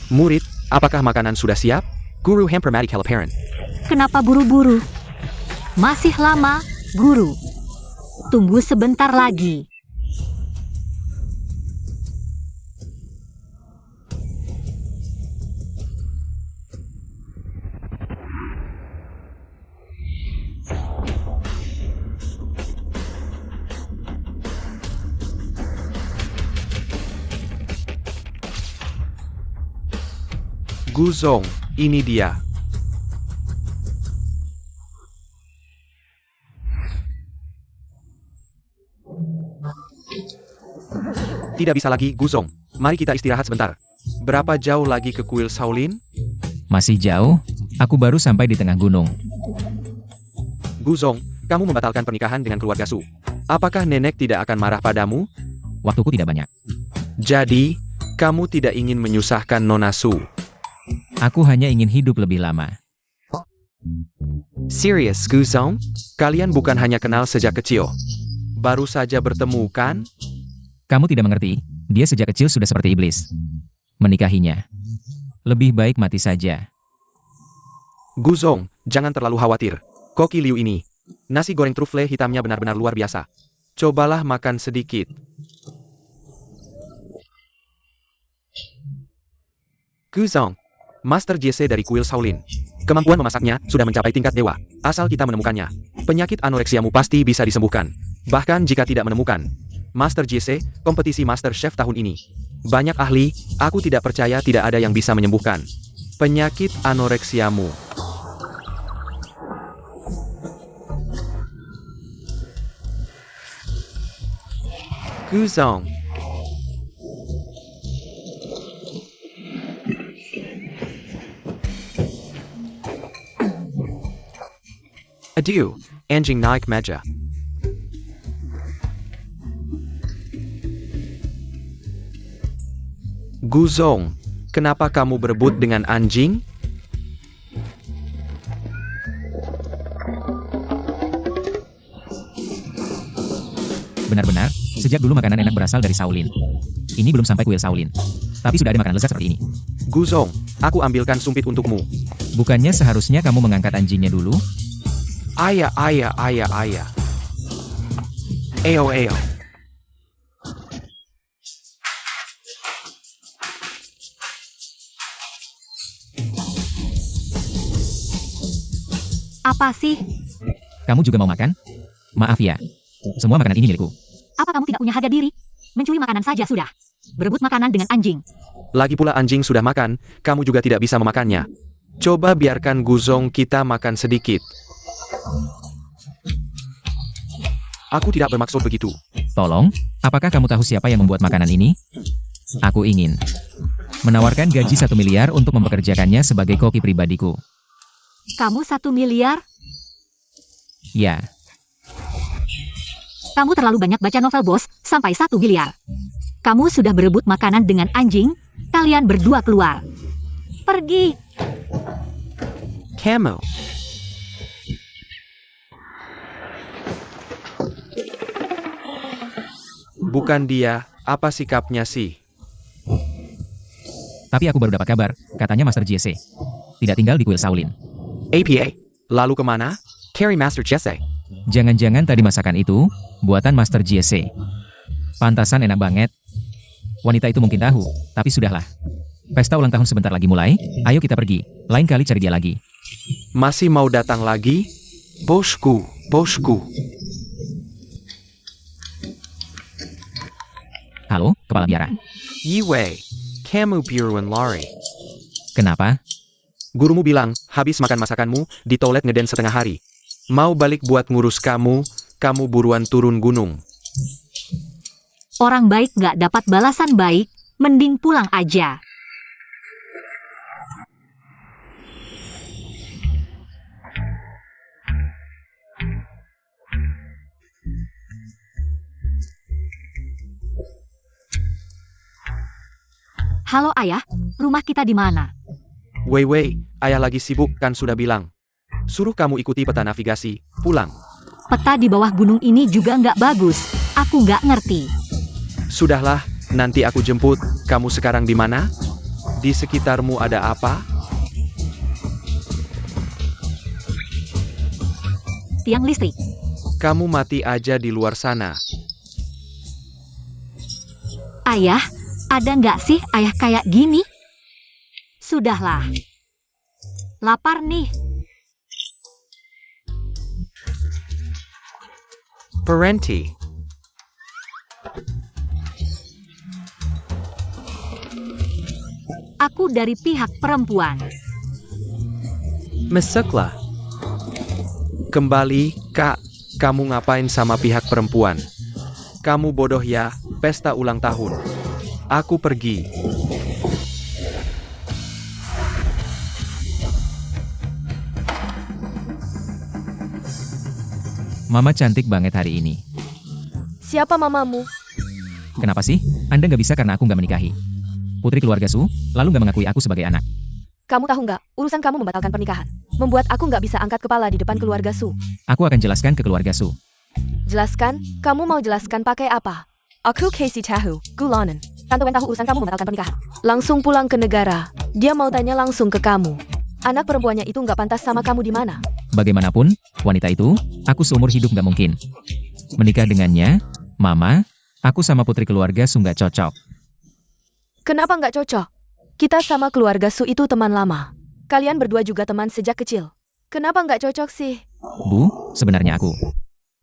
Murid, apakah makanan sudah siap? Guru Hampermatic Helaparan. Kenapa buru-buru? Masih lama, guru. Tunggu sebentar lagi. Guzong, ini dia. Tidak bisa lagi, Guzong. Mari kita istirahat sebentar. Berapa jauh lagi ke kuil Shaolin? Masih jauh, aku baru sampai di tengah gunung. Guzong, kamu membatalkan pernikahan dengan keluarga Su. Apakah nenek tidak akan marah padamu? Waktuku tidak banyak. Jadi, kamu tidak ingin menyusahkan Nona Su. Aku hanya ingin hidup lebih lama. Serius, Guzong? Kalian bukan hanya kenal sejak kecil. Baru saja bertemu, kan? Kamu tidak mengerti, dia sejak kecil sudah seperti iblis. Menikahinya. Lebih baik mati saja. Guzong, jangan terlalu khawatir. Koki Liu ini, nasi goreng trufle hitamnya benar-benar luar biasa. Cobalah makan sedikit. Guzong, Master Jesse dari kuil Shaolin. Kemampuan memasaknya sudah mencapai tingkat dewa. Asal kita menemukannya, penyakit anoreksiamu pasti bisa disembuhkan. Bahkan jika tidak menemukan, Master Jesse, kompetisi Master Chef tahun ini. Banyak ahli, aku tidak percaya tidak ada yang bisa menyembuhkan penyakit anoreksiamu. Guzong. Adieu, anjing naik meja. Guzong, kenapa kamu berebut dengan anjing? Benar-benar, sejak dulu makanan enak berasal dari Shaolin. Ini belum sampai kuil Shaolin. Tapi sudah ada makanan lezat seperti ini. Guzong, aku ambilkan sumpit untukmu. Bukannya seharusnya kamu mengangkat anjingnya dulu? Ayah. Eo. Apa sih? Kamu juga mau makan? Maaf ya. Semua makanan ini milikku. Apa kamu tidak punya harga diri? Mencuri makanan saja sudah. Berebut makanan dengan anjing. Lagi pula anjing sudah makan, kamu juga tidak bisa memakannya. Coba biarkan Guzong kita makan sedikit. Aku tidak bermaksud begitu. Tolong, apakah kamu tahu siapa yang membuat makanan ini? Aku ingin menawarkan gaji 1 miliar untuk mempekerjakannya sebagai koki pribadiku. Kamu 1 miliar? Ya, Kamu terlalu banyak baca novel bos, sampai 1 miliar. Kamu sudah berebut makanan dengan anjing, kalian berdua keluar. Pergi. Kamu. Bukan dia, apa sikapnya sih? tapi aku baru dapat kabar, katanya Master Jesse tidak tinggal di kuil Shaolin. APA, lalu kemana? Carry Master Jesse. Jangan-jangan tadi masakan itu buatan Master Jesse. Pantasan enak banget. Wanita itu mungkin tahu, tapi sudahlah. Pesta ulang tahun sebentar lagi mulai, ayo kita pergi. Lain kali cari dia lagi. Masih mau datang lagi? Bosku. Halo, kepala biara. Yiwei, kamu piruan lari. Kenapa? Gurumu bilang, habis makan masakanmu, di toilet ngeden setengah hari. Mau balik buat ngurus kamu buruan turun gunung. Orang baik gak dapat balasan baik, mending pulang aja. Halo ayah, rumah kita di mana? Wei, ayah lagi sibuk kan sudah bilang. Suruh kamu ikuti peta navigasi, pulang. Peta di bawah gunung ini juga nggak bagus, aku nggak ngerti. Sudahlah, nanti aku jemput, kamu sekarang di mana? Di sekitarmu ada apa? Tiang listrik. Kamu mati aja di luar sana. Ayah, ada nggak sih ayah kayak gini? Sudahlah. Lapar nih. Parenti. Aku dari pihak perempuan. Meseklah. Kembali, Kak. Kamu ngapain sama pihak perempuan? Kamu bodoh ya, pesta ulang tahun. Aku pergi. Mama cantik banget hari ini. Siapa mamamu? Kenapa sih? Anda nggak bisa karena aku nggak menikahi. Putri keluarga Su, lalu nggak mengakui aku sebagai anak. Kamu tahu nggak, urusan kamu membatalkan pernikahan. Membuat aku nggak bisa angkat kepala di depan keluarga Su. Aku akan jelaskan ke keluarga Su. Jelaskan? Kamu mau jelaskan pakai apa? Aku Casey tahu, Gulanen. Tante Wen tahu urusan kamu membatalkan pernikahan. Langsung pulang ke negara. Dia mau tanya langsung ke kamu. Anak perempuannya itu nggak pantas sama kamu di mana? Bagaimanapun, wanita itu, aku seumur hidup nggak mungkin. Menikah dengannya, Mama, aku sama putri keluarga Su nggak cocok. Kenapa nggak cocok? Kita sama keluarga Su itu teman lama. Kalian berdua juga teman sejak kecil. Kenapa nggak cocok sih? Bu, sebenarnya aku.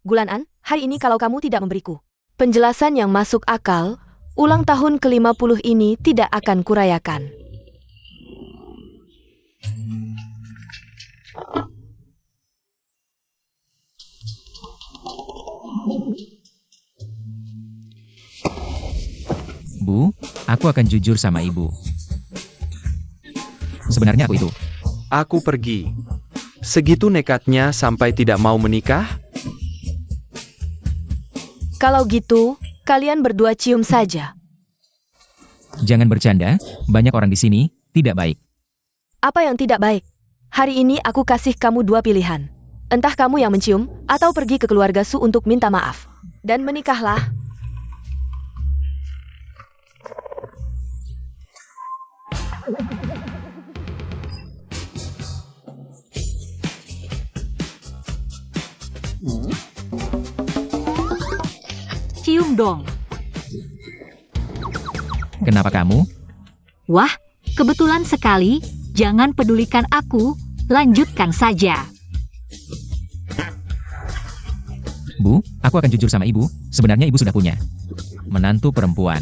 Gulanan, hari ini kalau kamu tidak memberiku penjelasan yang masuk akal, ulang tahun ke-50 ini tidak akan kurayakan. Bu, aku akan jujur sama ibu. Sebenarnya aku itu. Aku pergi. Segitu nekatnya sampai tidak mau menikah? Kalau gitu, kalian berdua cium saja. Jangan bercanda, banyak orang di sini, tidak baik. Apa yang tidak baik? Hari ini aku kasih kamu dua pilihan. Entah kamu yang mencium, atau pergi ke keluarga Su untuk minta maaf. Dan menikahlah. Cium dong. Kenapa kamu? Wah, kebetulan sekali. Jangan pedulikan aku. Lanjutkan saja. Bu, aku akan jujur sama ibu. Sebenarnya ibu sudah punya menantu perempuan.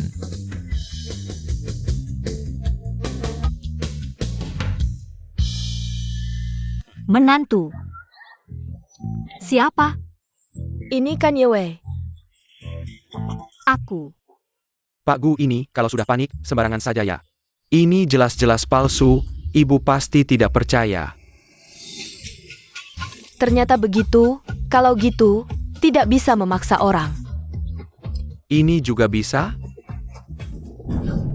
Menantu. Siapa? Ini kan Yewe. Aku. Pak Gu ini, kalau sudah panik, sembarangan saja ya. Ini jelas-jelas palsu, ibu pasti tidak percaya. Ternyata begitu. Kalau gitu, tidak bisa memaksa orang. Ini juga bisa?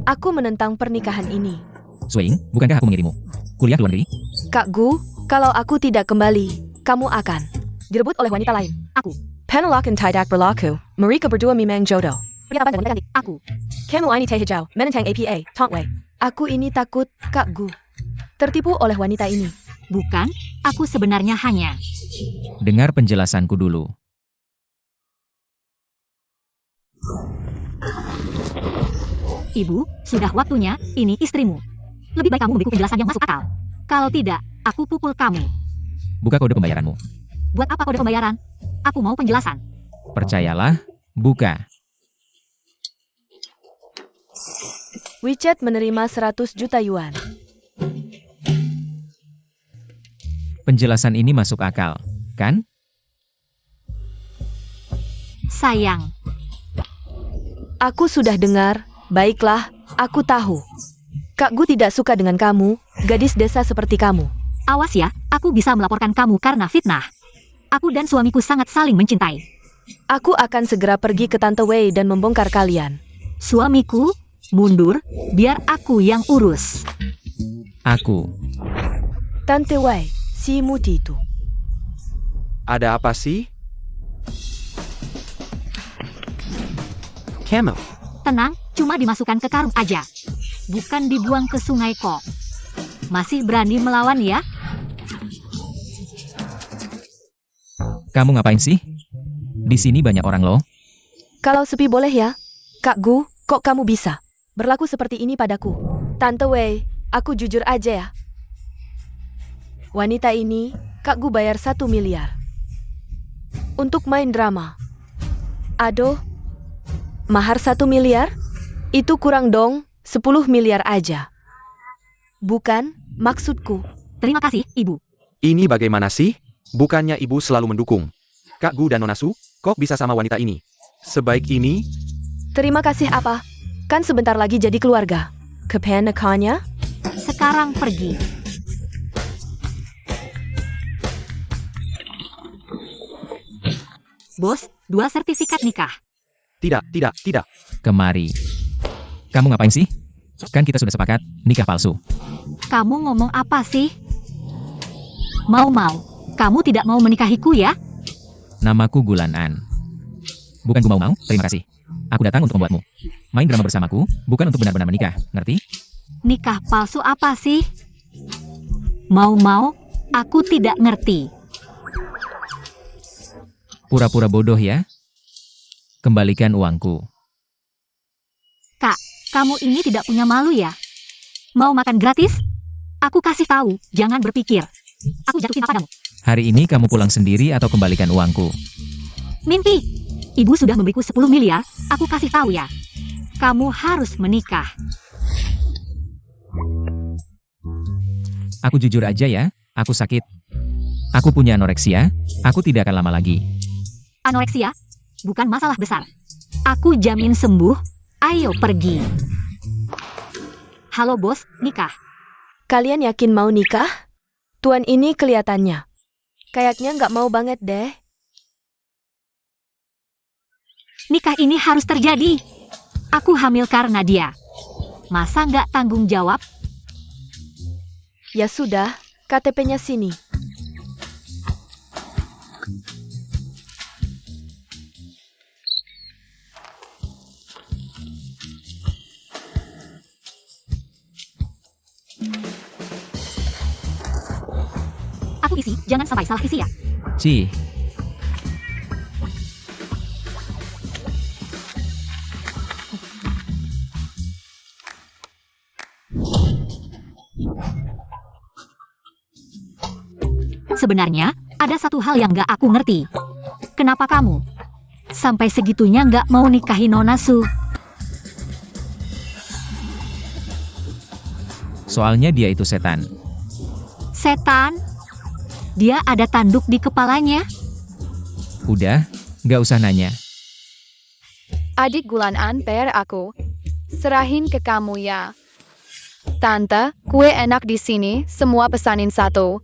Aku menentang pernikahan ini. Swing, bukankah aku mengirimu kuliah ke luar negeri? Kak Gu, kalau aku tidak kembali, kamu akan direbut oleh wanita lain. Aku. Penolakan tidak berlaku. Mereka berdua memang jodoh. Pria tampan dan wanita cantik. Aku. Kamu ini teh hijau, menentang APA, Tongwei. Aku ini takut, Kak Gu. Tertipu oleh wanita ini. Bukan, aku sebenarnya hanya. Dengar penjelasanku dulu. Ibu, sudah waktunya, ini istrimu. Lebih baik kamu memberiku penjelasan yang masuk akal. Kalau tidak, aku pukul kamu. Buka kode pembayaranmu. Buat apa kode pembayaran? Aku mau penjelasan. Percayalah, buka. WeChat menerima 100 juta yuan. Penjelasan ini masuk akal, kan? Sayang. Aku sudah dengar, baiklah, aku tahu. Kak Gu tidak suka dengan kamu, gadis desa seperti kamu. Awas ya, aku bisa melaporkan kamu karena fitnah. Aku dan suamiku sangat saling mencintai. Aku akan segera pergi ke Tante Wei dan membongkar kalian. Suamiku, mundur, biar aku yang urus. Aku. Tante Wei, si Muti itu. Ada apa sih? Camel. Tenang, cuma dimasukkan ke karung aja. bukan dibuang ke sungai kok. Masih berani melawan ya? Kamu ngapain sih? Di sini banyak orang loh. Kalau sepi boleh ya? Kak Gu, kok kamu bisa berlaku seperti ini padaku? Tante Wei, aku jujur aja ya. Wanita ini, Kak Gu bayar 1 miliar. Untuk main drama. Aduh, mahar 1 miliar? Itu kurang dong, 10 miliar aja. Bukan, maksudku. Terima kasih, Ibu. Ini bagaimana sih? Bukannya ibu selalu mendukung Kak Gu dan Nona Su, kok bisa sama wanita ini? Sebaik ini, Terima kasih apa? Kan sebentar lagi jadi keluarga. Kepenekannya? Sekarang pergi. Bos, 2 sertifikat nikah. tidak, tidak, tidak. Kemari. Kamu ngapain sih? Kan kita sudah sepakat, nikah palsu. Kamu ngomong apa sih? Mau-mau. Kamu tidak mau menikahiku ya? Namaku Gulan An. Bukan gue mau, terima kasih. Aku datang untuk membuatmu main drama bersamaku, bukan untuk benar-benar menikah, ngerti? Nikah palsu apa sih? Mau-mau, aku tidak ngerti. Pura-pura bodoh ya? Kembalikan uangku. Kak, kamu ini tidak punya malu ya? Mau makan gratis? Aku kasih tahu, jangan berpikir. Aku jatuh cinta padamu. Hari ini kamu pulang sendiri atau kembalikan uangku? Mimpi. Ibu sudah memberiku 10 miliar, aku kasih tahu ya. Kamu harus menikah. Aku jujur aja ya, aku sakit. Aku punya anoreksia, aku tidak akan lama lagi. Anoreksia? Bukan masalah besar. Aku jamin sembuh. Ayo pergi. Halo bos, nikah. Kalian yakin mau nikah? Tuan ini kelihatannya. Kayaknya nggak mau banget deh. Nikah ini harus terjadi. Aku hamil karena dia. Masa nggak tanggung jawab? Ya sudah, KTP-nya sini. Aku isi, jangan sampai salah isi ya. Cih, Sebenarnya, ada satu hal yang nggak aku ngerti. Kenapa kamu sampai segitunya nggak mau nikahi Nona Su? soalnya dia itu setan. Setan? Dia ada tanduk di kepalanya? Udah, gak usah nanya. Adik Gulan An PR aku. Serahin ke kamu ya. Tante, kue enak di sini, semua pesanin satu.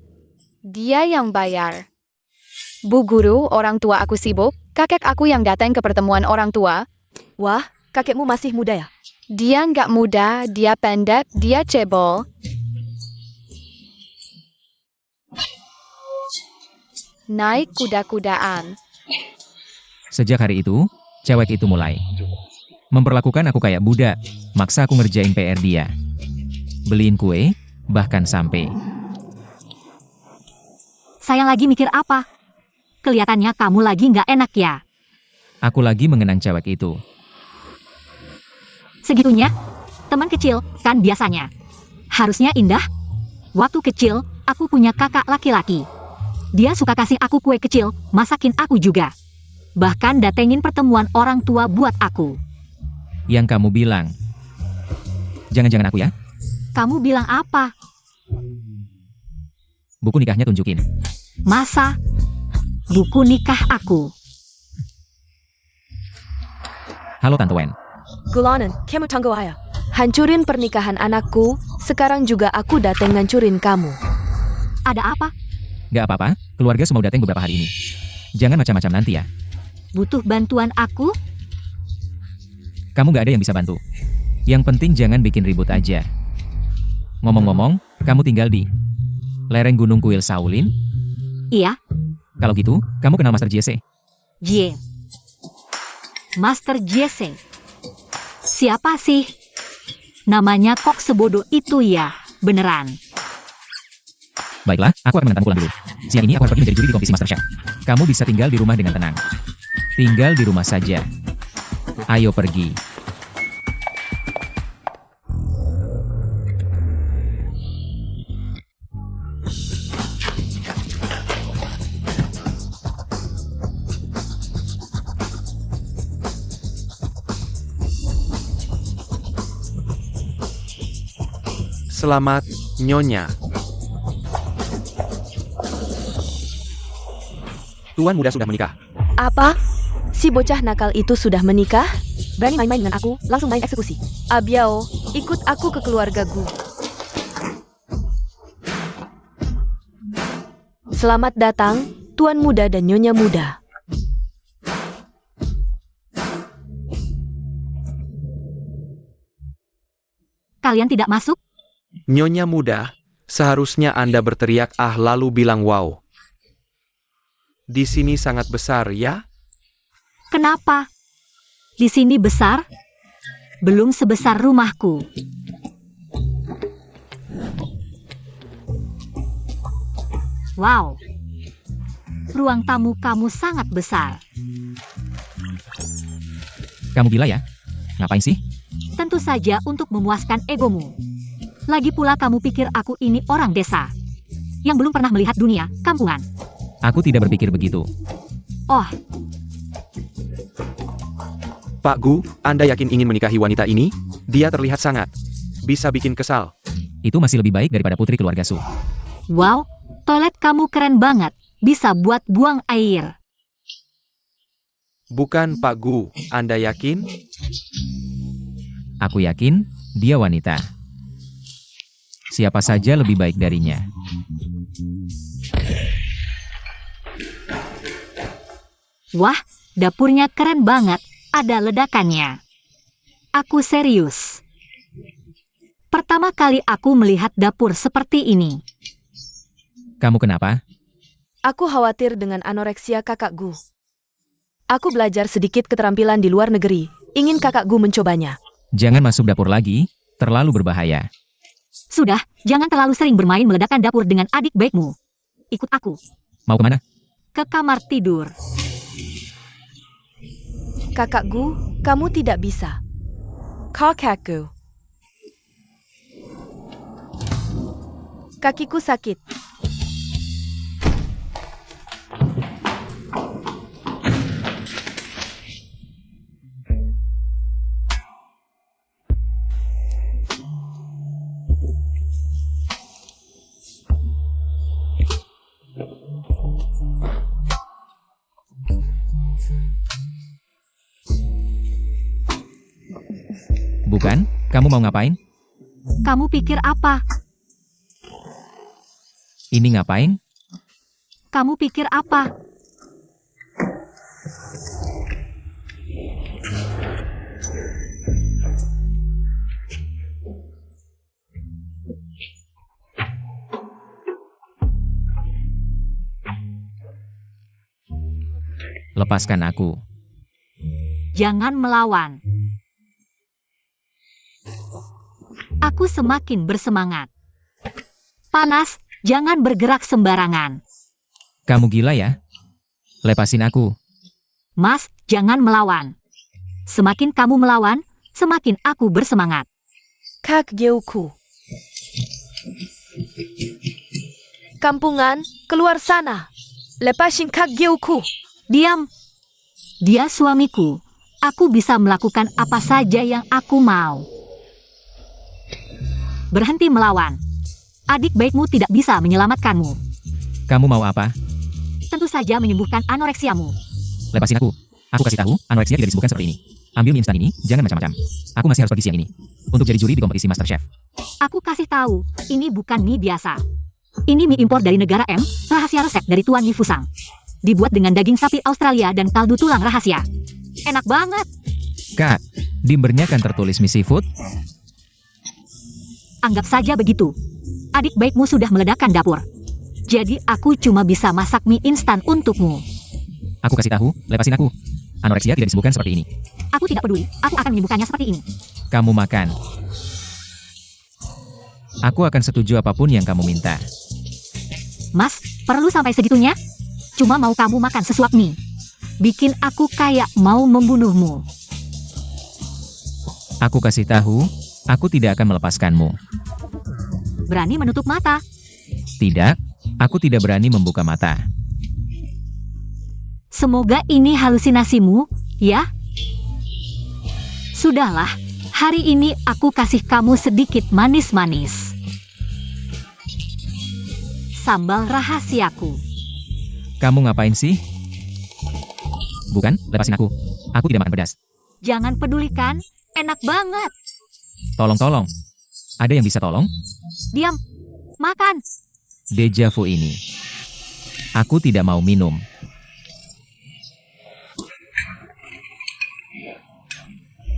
Dia yang bayar. Bu guru, orang tua aku sibuk, kakek aku yang datang ke pertemuan orang tua. Wah, kakekmu masih muda ya? Dia nggak muda, dia pendek, dia cebol. Naik kuda-kudaan. Sejak hari itu, cewek itu mulai memperlakukan aku kayak budak, maksa aku ngerjain PR dia. Beliin kue, bahkan sampai Saya lagi mikir apa? Kelihatannya kamu lagi nggak enak ya. aku lagi mengenang cewek itu. Segitunya? Teman kecil, kan biasanya. Harusnya indah. Waktu kecil, aku punya kakak laki-laki. Dia suka kasih aku kue kecil, masakin aku juga. Bahkan datengin pertemuan orang tua buat aku. Yang kamu bilang, jangan-jangan aku ya? Kamu bilang apa? Buku nikahnya tunjukin. Masa? Buku nikah aku. Halo Tante Wen. Gulanan, kamu tangguh ayah. Hancurin pernikahan anakku, sekarang juga aku dateng ngancurin kamu. Ada apa? Gak apa-apa, keluarga semua datang beberapa hari ini. Jangan macam-macam nanti ya. Butuh bantuan aku? Kamu gak ada yang bisa bantu. Yang penting jangan bikin ribut aja. Ngomong-ngomong, kamu tinggal di lereng Gunung Kuil Shaolin? Iya, Kalau gitu, kamu kenal Master Jesse? Jie. Master Jesse. Siapa sih? Namanya kok sebodoh itu ya, beneran. Baiklah, aku akan mengantarmu pulang dulu. Siang ini aku harus pergi menjadi juri di kompetisi MasterChef. Kamu bisa tinggal di rumah dengan tenang. Tinggal di rumah saja. Ayo pergi. Selamat, Nyonya. Tuan muda sudah menikah. Apa? Si bocah nakal itu sudah menikah? Berani main-main dengan aku, langsung main eksekusi. Abiao, ikut aku ke keluarga Gu. Selamat datang, Tuan muda dan Nyonya muda. Kalian tidak masuk? Nyonya muda, seharusnya Anda berteriak ah lalu bilang wow. Di sini sangat besar ya? Kenapa? Di sini besar? Belum sebesar rumahku. Wow. Ruang tamu kamu sangat besar. Kamu gila ya? Ngapain sih? Tentu saja untuk memuaskan egomu. Lagi pula kamu pikir aku ini orang desa yang belum pernah melihat dunia kampungan. Aku tidak berpikir begitu. Oh, Pak Gu, Anda yakin ingin menikahi wanita ini? Dia terlihat sangat bisa bikin kesal. Itu masih lebih baik daripada putri keluarga Su. wow, toilet kamu keren banget. Bisa buat buang air. Bukan Pak Gu, Anda yakin? Aku yakin, dia wanita. Siapa saja lebih baik darinya. Wah, dapurnya keren banget. Ada ledakannya. Aku serius. Pertama kali aku melihat dapur seperti ini. Kamu kenapa? Aku khawatir dengan anoreksia kakak Gu. Aku belajar sedikit keterampilan di luar negeri. Ingin kakak Gu mencobanya. Jangan masuk dapur lagi, terlalu berbahaya. Sudah, jangan terlalu sering bermain meledakkan dapur dengan adik baikmu. Ikut aku. Mau kemana? Ke kamar tidur. Kakak Gu, kamu tidak bisa. Kakak Gu. Kakiku sakit. Bukan? Kamu mau ngapain? Kamu pikir apa? Ini ngapain? Kamu pikir apa? Lepaskan aku. Jangan melawan. Aku semakin bersemangat. Panas, jangan bergerak sembarangan. Kamu gila ya? Lepasin aku. Mas, jangan melawan. Semakin kamu melawan, semakin aku bersemangat. Kak Gyeuku. Kampungan, keluar sana. Lepasin Kak Gyeuku. Diam. Dia suamiku. Aku bisa melakukan apa saja yang aku mau. Berhenti melawan. Adik baikmu tidak bisa menyelamatkanmu. Kamu mau apa? Tentu saja menyembuhkan anoreksiamu. Lepasin aku. Aku kasih tahu, anoreksia tidak disembuhkan seperti ini. Ambil mie instan ini, jangan macam-macam. Aku masih harus pergi siang ini. Untuk jadi juri di kompetisi MasterChef. Aku kasih tahu, ini bukan mie biasa. Ini mie impor dari negara M, rahasia resep dari Tuan Mi Fusang. Dibuat dengan daging sapi Australia dan kaldu tulang rahasia. Enak banget. Kak, dimbernya kan tertulis mie seafood? Anggap saja begitu. Adik baikmu sudah meledakkan dapur. Jadi aku cuma bisa masak mie instan untukmu. Aku kasih tahu, lepasin aku. Anoreksia tidak disembuhkan seperti ini. Aku tidak peduli, aku akan menyembuhkannya seperti ini. Kamu makan. Aku akan setuju apapun yang kamu minta. Mas, perlu sampai segitunya? Cuma mau kamu makan sesuap mie. Bikin aku kayak mau membunuhmu. Aku kasih tahu, aku tidak akan melepaskanmu. Berani menutup mata. Tidak, aku tidak berani membuka mata. Semoga ini halusinasimu, ya? Sudahlah, hari ini aku kasih kamu sedikit manis-manis. Sambal rahasiaku. Kamu ngapain sih? Bukan, lepasin aku. Aku tidak makan pedas. Jangan pedulikan, enak banget. Tolong. Ada yang bisa tolong? Diam, makan. Deja vu ini. Aku tidak mau minum.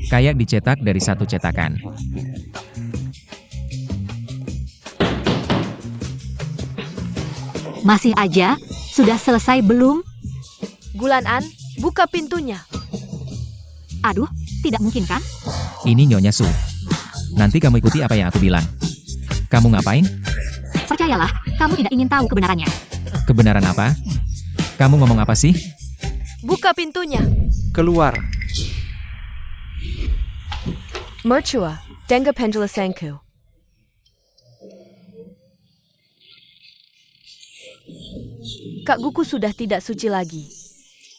Kayak dicetak dari satu cetakan. Masih aja, sudah selesai belum? Gulan-an, buka pintunya. Aduh, tidak mungkin kan? Ini Nyonya Su. Nanti kamu ikuti apa yang aku bilang. Kamu ngapain? Percayalah, kamu tidak ingin tahu kebenarannya. Kebenaran apa? Kamu ngomong apa sih? Buka pintunya. Keluar. Mercua, Denga Pendula Sangku. Kak Guku sudah tidak suci lagi.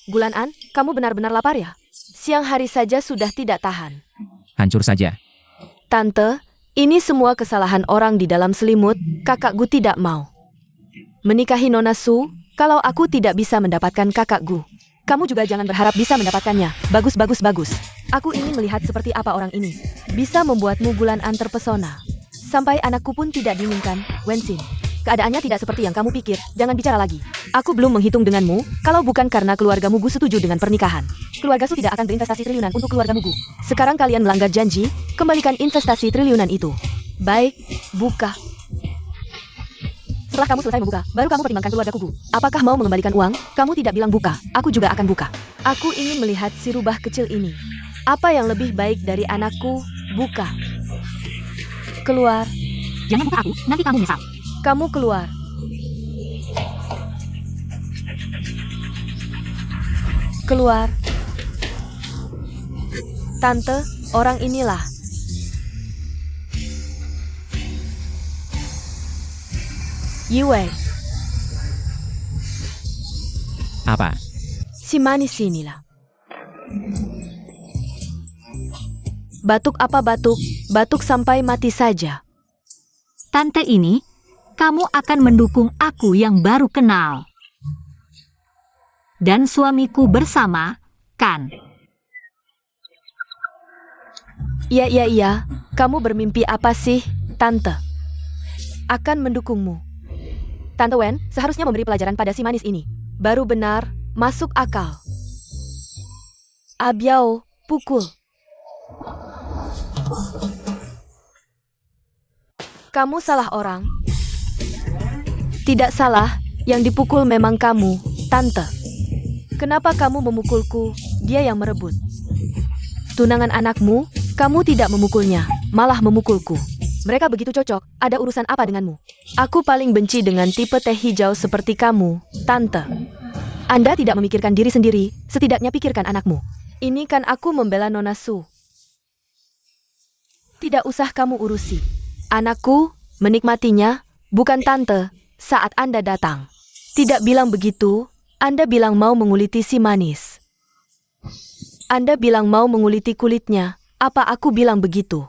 Gulan-an, kamu benar-benar lapar ya? Siang hari saja sudah tidak tahan. Hancur saja. Tante, ini semua kesalahan orang di dalam selimut, kakak Gu tidak mau menikahi Nona Su, kalau aku tidak bisa mendapatkan kakak Gu. Kamu juga jangan berharap bisa mendapatkannya. Bagus. Aku ingin melihat seperti apa orang ini. Bisa membuatmu Gulan-an terpesona. Sampai anakku pun tidak diinginkan, Wensin. Keadaannya tidak seperti yang kamu pikir, jangan bicara lagi. Aku belum menghitung denganmu, kalau bukan karena keluargamu Gu setuju dengan pernikahan. Keluarga Su tidak akan berinvestasi triliunan untuk keluargamu Gu. Sekarang kalian melanggar janji, kembalikan investasi triliunan itu. Baik, buka. Setelah kamu selesai membuka, baru kamu pertimbangkan keluarga Gu. Apakah mau mengembalikan uang? Kamu tidak bilang buka, aku juga akan buka. Aku ingin melihat si rubah kecil ini. Apa yang lebih baik dari anakku? Buka. Keluar. Jangan buka aku, nanti kamu menyesal. Kamu keluar. Keluar. Tante, orang inilah. Yue, Apa? si manis inilah. Batuk apa batuk? Batuk sampai mati saja. Tante ini, kamu akan mendukung aku yang baru kenal. Dan suamiku bersama, kan? Iya. Kamu bermimpi apa sih, Tante? Akan mendukungmu. Tante Wen seharusnya memberi pelajaran pada si manis ini. Baru benar, masuk akal. Abiao, pukul. Kamu salah orang. Tidak salah, yang dipukul memang kamu, Tante. Kenapa kamu memukulku? Dia yang merebut. Tunangan anakmu, kamu tidak memukulnya, malah memukulku. Mereka begitu cocok, ada urusan apa denganmu? Aku paling benci dengan tipe teh hijau seperti kamu, Tante. Anda tidak memikirkan diri sendiri, setidaknya pikirkan anakmu. Ini kan aku membela Nona Su. Tidak usah kamu urusi. Anakku, menikmatinya, bukan Tante, saat Anda datang. Tidak bilang begitu, Anda bilang mau menguliti si manis. Anda bilang mau menguliti kulitnya, apa aku bilang begitu?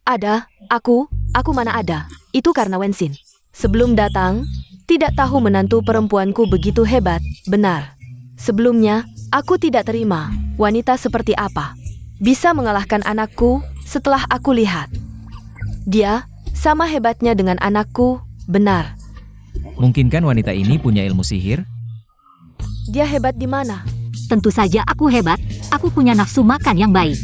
Ada, aku mana ada, itu karena Wensin. Sebelum datang, tidak tahu menantu perempuanku begitu hebat, benar. Sebelumnya, aku tidak terima, wanita seperti apa. Bisa mengalahkan anakku, setelah aku lihat. Dia, sama hebatnya dengan anakku, benar. Mungkinkah wanita ini punya ilmu sihir? Dia hebat di mana? Tentu saja aku hebat, aku punya nafsu makan yang baik.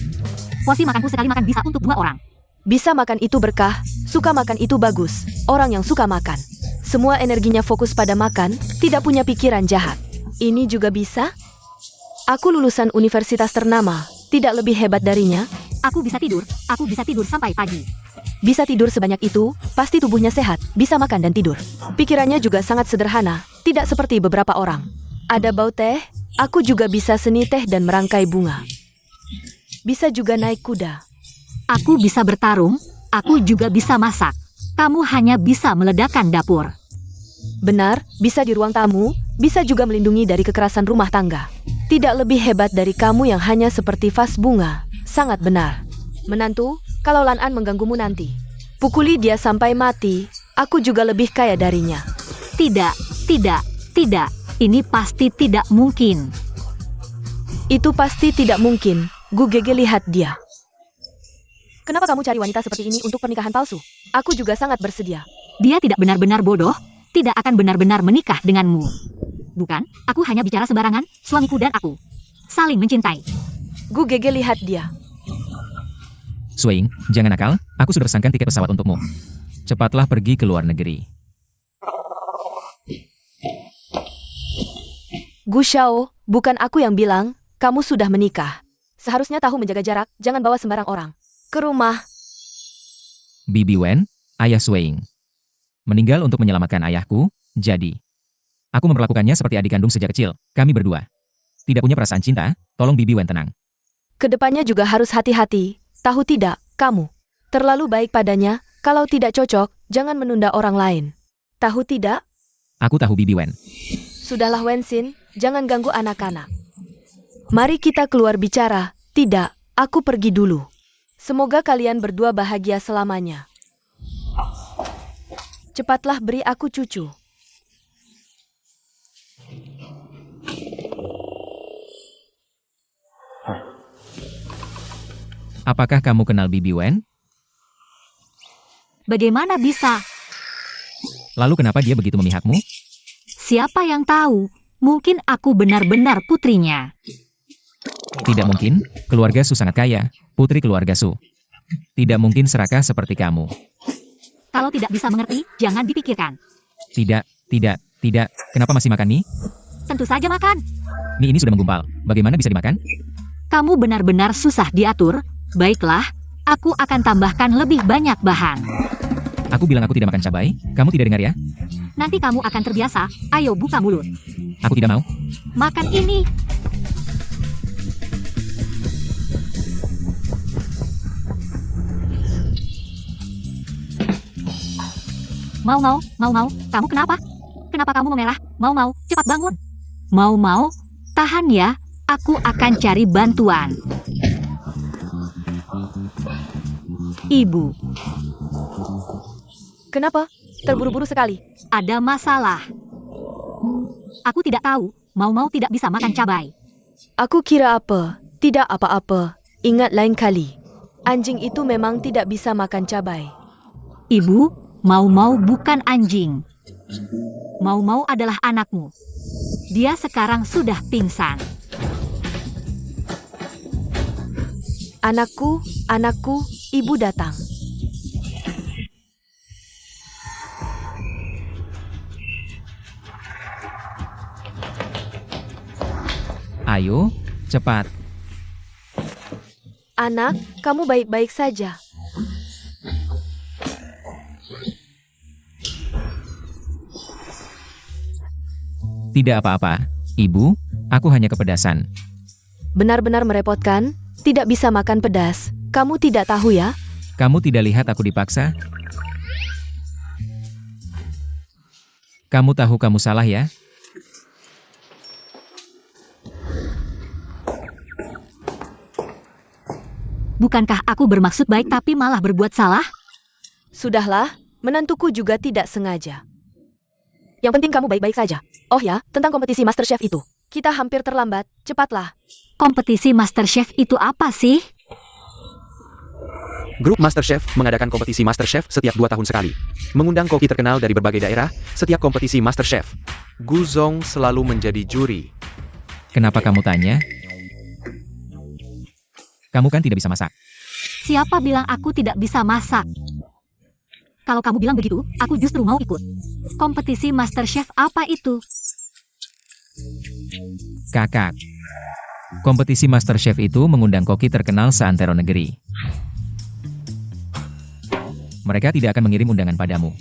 Porsi makanku sekali makan bisa untuk 2 orang. Bisa makan itu berkah, suka makan itu bagus. Orang yang suka makan. Semua energinya fokus pada makan, tidak punya pikiran jahat. Ini juga bisa? Aku lulusan universitas ternama, tidak lebih hebat darinya. Aku bisa tidur sampai pagi. Bisa tidur sebanyak itu, pasti tubuhnya sehat, bisa makan dan tidur. Pikirannya juga sangat sederhana, tidak seperti beberapa orang. Ada bau teh, aku juga bisa seni teh dan merangkai bunga. Bisa juga naik kuda. Aku bisa bertarung, aku juga bisa masak. Kamu hanya bisa meledakkan dapur. Benar, bisa di ruang tamu, bisa juga melindungi dari kekerasan rumah tangga. Tidak lebih hebat dari kamu yang hanya seperti vas bunga. Sangat benar. Menantu, kalau Lan An mengganggumu nanti, pukuli dia sampai mati. Aku juga lebih kaya darinya. Tidak, tidak, tidak. Ini pasti tidak mungkin. Itu pasti tidak mungkin. Gu Gege lihat dia. Kenapa kamu cari wanita seperti ini untuk pernikahan palsu? Aku juga sangat bersedia. Dia tidak benar-benar bodoh, tidak akan benar-benar menikah denganmu. Bukan, aku hanya bicara sembarangan, suamiku dan aku saling mencintai. Gu Gege lihat dia. Swaing, jangan nakal, aku sudah pesankan tiket pesawat untukmu. Cepatlah pergi ke luar negeri. Gu Shao, bukan aku yang bilang, kamu sudah menikah. Seharusnya tahu menjaga jarak, jangan bawa sembarang orang ke rumah. Bibi Wen, ayah Swaing. Meninggal untuk menyelamatkan ayahku, jadi aku memperlakukannya seperti adik kandung sejak kecil, kami berdua. Tidak punya perasaan cinta, tolong Bibi Wen tenang. Kedepannya juga harus hati-hati, tahu tidak, kamu terlalu baik padanya, kalau tidak cocok, jangan menunda orang lain. Tahu tidak? Aku tahu Bibi Wen. Sudahlah Wensin, jangan ganggu anak-anak. Mari kita keluar bicara. Tidak, aku pergi dulu. Semoga kalian berdua bahagia selamanya. Cepatlah beri aku cucu. Apakah kamu kenal Bibi Wen? Bagaimana bisa? Lalu kenapa dia begitu memihakmu? Siapa yang tahu? Mungkin aku benar-benar putrinya. Tidak mungkin, keluarga Su sangat kaya, putri keluarga Su. Tidak mungkin serakah seperti kamu. Kalau tidak bisa mengerti, jangan dipikirkan. Tidak, kenapa masih makan mie? Tentu saja makan. Mie ini sudah menggumpal, bagaimana bisa dimakan? Kamu benar-benar susah diatur. Baiklah, aku akan tambahkan lebih banyak bahan. Aku bilang aku tidak makan cabai, kamu tidak dengar ya? Nanti kamu akan terbiasa. Ayo buka mulut. Aku tidak mau. Makan ini. Mau. Kamu kenapa? Kenapa kamu memerah? Mau, cepat bangun. Mau, tahan ya. Aku akan cari bantuan. Ibu, Kenapa? Terburu-buru sekali. ada masalah. Aku tidak tahu. Mau tidak bisa makan cabai. Aku kira apa? Tidak apa-apa. Ingat lain kali. Anjing itu memang tidak bisa makan cabai. Ibu, Mau bukan anjing. Mau adalah anakmu. Dia sekarang sudah pingsan. Anakku, ibu datang. Ayo, cepat. Anak, kamu baik-baik saja. Tidak apa-apa, Ibu, aku hanya kepedasan. Benar-benar merepotkan, tidak bisa makan pedas. Kamu tidak tahu ya? Kamu tidak lihat aku dipaksa? Kamu tahu kamu salah ya? Bukankah aku bermaksud baik tapi malah berbuat salah? Sudahlah, menantuku juga tidak sengaja. Yang penting kamu baik-baik saja. Oh ya, tentang kompetisi MasterChef itu. Kita hampir terlambat, cepatlah. Kompetisi MasterChef itu apa sih? Grup MasterChef mengadakan kompetisi MasterChef setiap 2 tahun sekali. Mengundang koki terkenal dari berbagai daerah, setiap kompetisi MasterChef. Gu Zong selalu menjadi juri. Kenapa kamu tanya? Kamu kan tidak bisa masak. Siapa bilang aku tidak bisa masak? Kalau kamu bilang begitu, aku justru mau ikut. Kompetisi MasterChef apa itu? Kakak. Kompetisi MasterChef itu mengundang koki terkenal seantero negeri. Mereka tidak akan mengirim undangan padamu.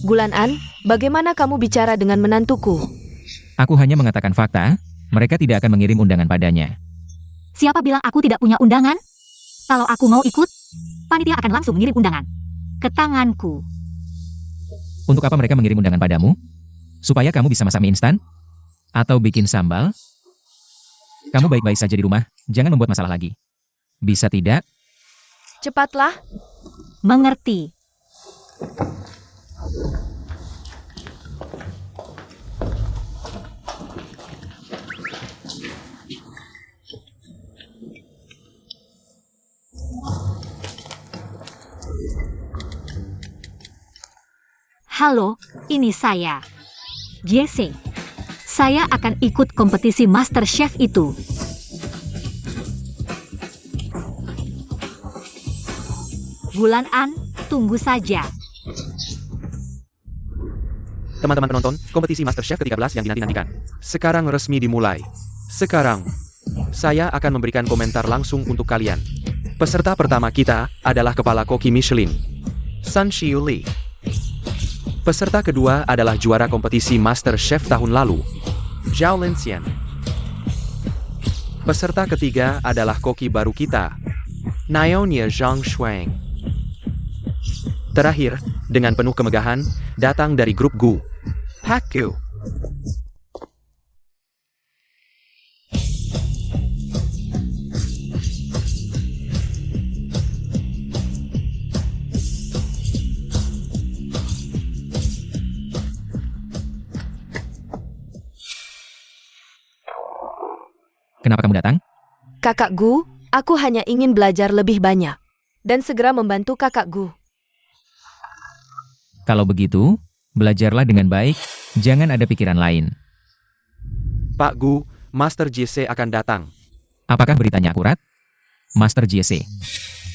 Gulan-an, bagaimana kamu bicara dengan menantuku? Aku hanya mengatakan fakta, mereka tidak akan mengirim undangan padanya. Siapa bilang aku tidak punya undangan? Kalau aku mau ikut, panitia akan langsung mengirim undangan ke tanganku. Untuk apa mereka mengirim undangan padamu? Supaya kamu bisa masak mie instan? Atau bikin sambal? Kamu baik-baik saja di rumah, jangan membuat masalah lagi. Bisa tidak? Cepatlah. Mengerti. Halo, ini saya, Jesse. Saya akan ikut kompetisi Master Chef itu. Gulan-an, tunggu saja. Teman-teman penonton, kompetisi Master Chef ke-13 yang dinanti-nantikan sekarang resmi dimulai. Sekarang, saya akan memberikan komentar langsung untuk kalian. Peserta pertama kita adalah Kepala Koki Michelin, Sun Xiu Li. Peserta kedua adalah juara kompetisi Master Chef tahun lalu, Zhao Linxian. Peserta ketiga adalah koki baru kita, Naonia Zhang Shuang. Terakhir, dengan penuh kemegahan, datang dari grup Gu, Pak Gu. Kenapa kamu datang? Kakak Gu, aku hanya ingin belajar lebih banyak dan segera membantu kakak Gu. Kalau begitu, belajarlah dengan baik, jangan ada pikiran lain. Pak Gu, Master JC akan datang. Apakah beritanya akurat? Master JC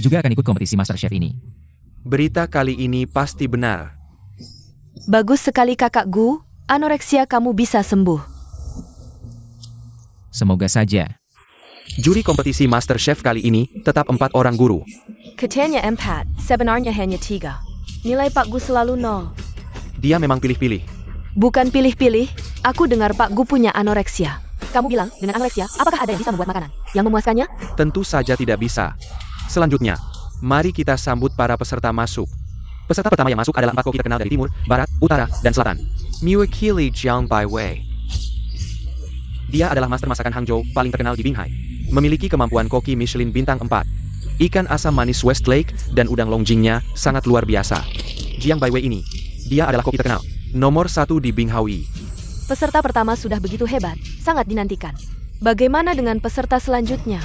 juga akan ikut kompetisi Master Chef ini. Berita kali ini pasti benar. Bagus sekali kakak Gu, anoreksia kamu bisa sembuh. Semoga saja. Juri kompetisi Master Chef kali ini tetap 4 orang guru. Katanya 4, sebenarnya hanya 3. Nilai Pak Gu selalu 0. Dia memang pilih-pilih. Bukan pilih-pilih, aku dengar Pak Gu punya anoreksia. Kamu bilang, dengan anoreksia, apakah ada yang bisa membuat makanan yang memuaskannya? Tentu saja tidak bisa. Selanjutnya, mari kita sambut para peserta masuk. Peserta pertama yang masuk adalah 4 koki terkenal dari timur, barat, utara, dan selatan. Mewakili Jiang Bai Wei. Dia adalah master masakan Hangzhou paling terkenal di Binghai. Memiliki kemampuan koki Michelin bintang 4. Ikan asam manis Westlake dan udang longjingnya sangat luar biasa. Jiang Bai Wei ini, dia adalah koki terkenal, nomor 1 di Binghaui. Peserta pertama sudah begitu hebat, sangat dinantikan. Bagaimana dengan peserta selanjutnya?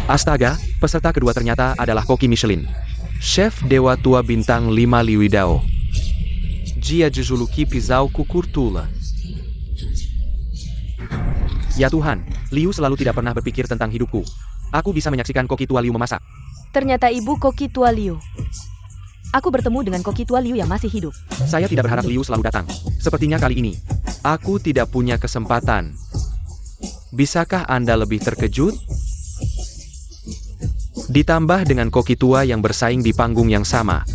Astaga, peserta kedua ternyata adalah koki Michelin. Chef Dewa Tua bintang 5 Liu Dao. Jia Juzuluki Pizau Kukurtula. Ya Tuhan, Liu selalu tidak pernah berpikir tentang hidupku. Aku bisa menyaksikan koki tua Liu memasak. Ternyata ibu koki tua Liu. Aku bertemu dengan koki tua Liu yang masih hidup. Saya tidak berharap Liu selalu datang. Sepertinya kali ini, aku tidak punya kesempatan. Bisakah Anda lebih terkejut? Ditambah dengan koki tua yang bersaing di panggung yang sama.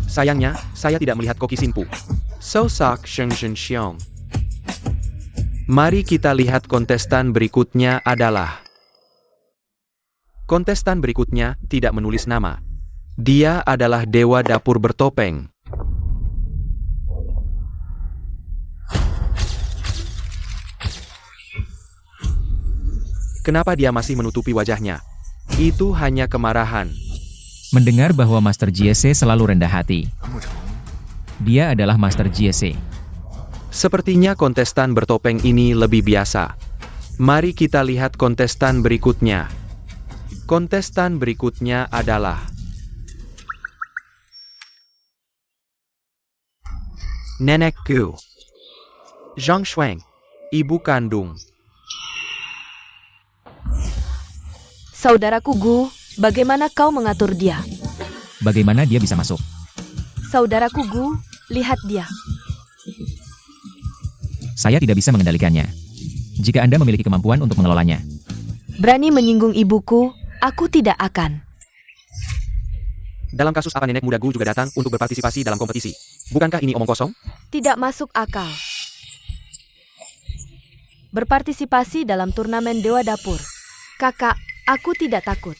Sayangnya, saya tidak melihat koki Sinpu. So Sak Sheng Sheng Xiong. Mari kita lihat kontestan berikutnya adalah. Kontestan berikutnya tidak menulis nama. Dia adalah Dewa Dapur bertopeng. Kenapa dia masih menutupi wajahnya? Itu hanya kemarahan. Mendengar bahwa Master JC selalu rendah hati. Dia adalah Master JC. Sepertinya kontestan bertopeng ini lebih biasa. Mari kita lihat kontestan berikutnya. Kontestan berikutnya adalah Nenek Gu, Zhang Shuang, ibu kandung. Saudaraku Gu, bagaimana kau mengatur dia? Bagaimana dia bisa masuk? Saudaraku Gu, lihat dia. Saya tidak bisa mengendalikannya. Jika Anda memiliki kemampuan untuk mengelolanya. Berani menyinggung ibuku, aku tidak akan. Dalam kasus apa nenek muda Gu juga datang untuk berpartisipasi dalam kompetisi? Bukankah ini omong kosong? Tidak masuk akal. Berpartisipasi dalam turnamen Dewa Dapur. Kakak, aku tidak takut.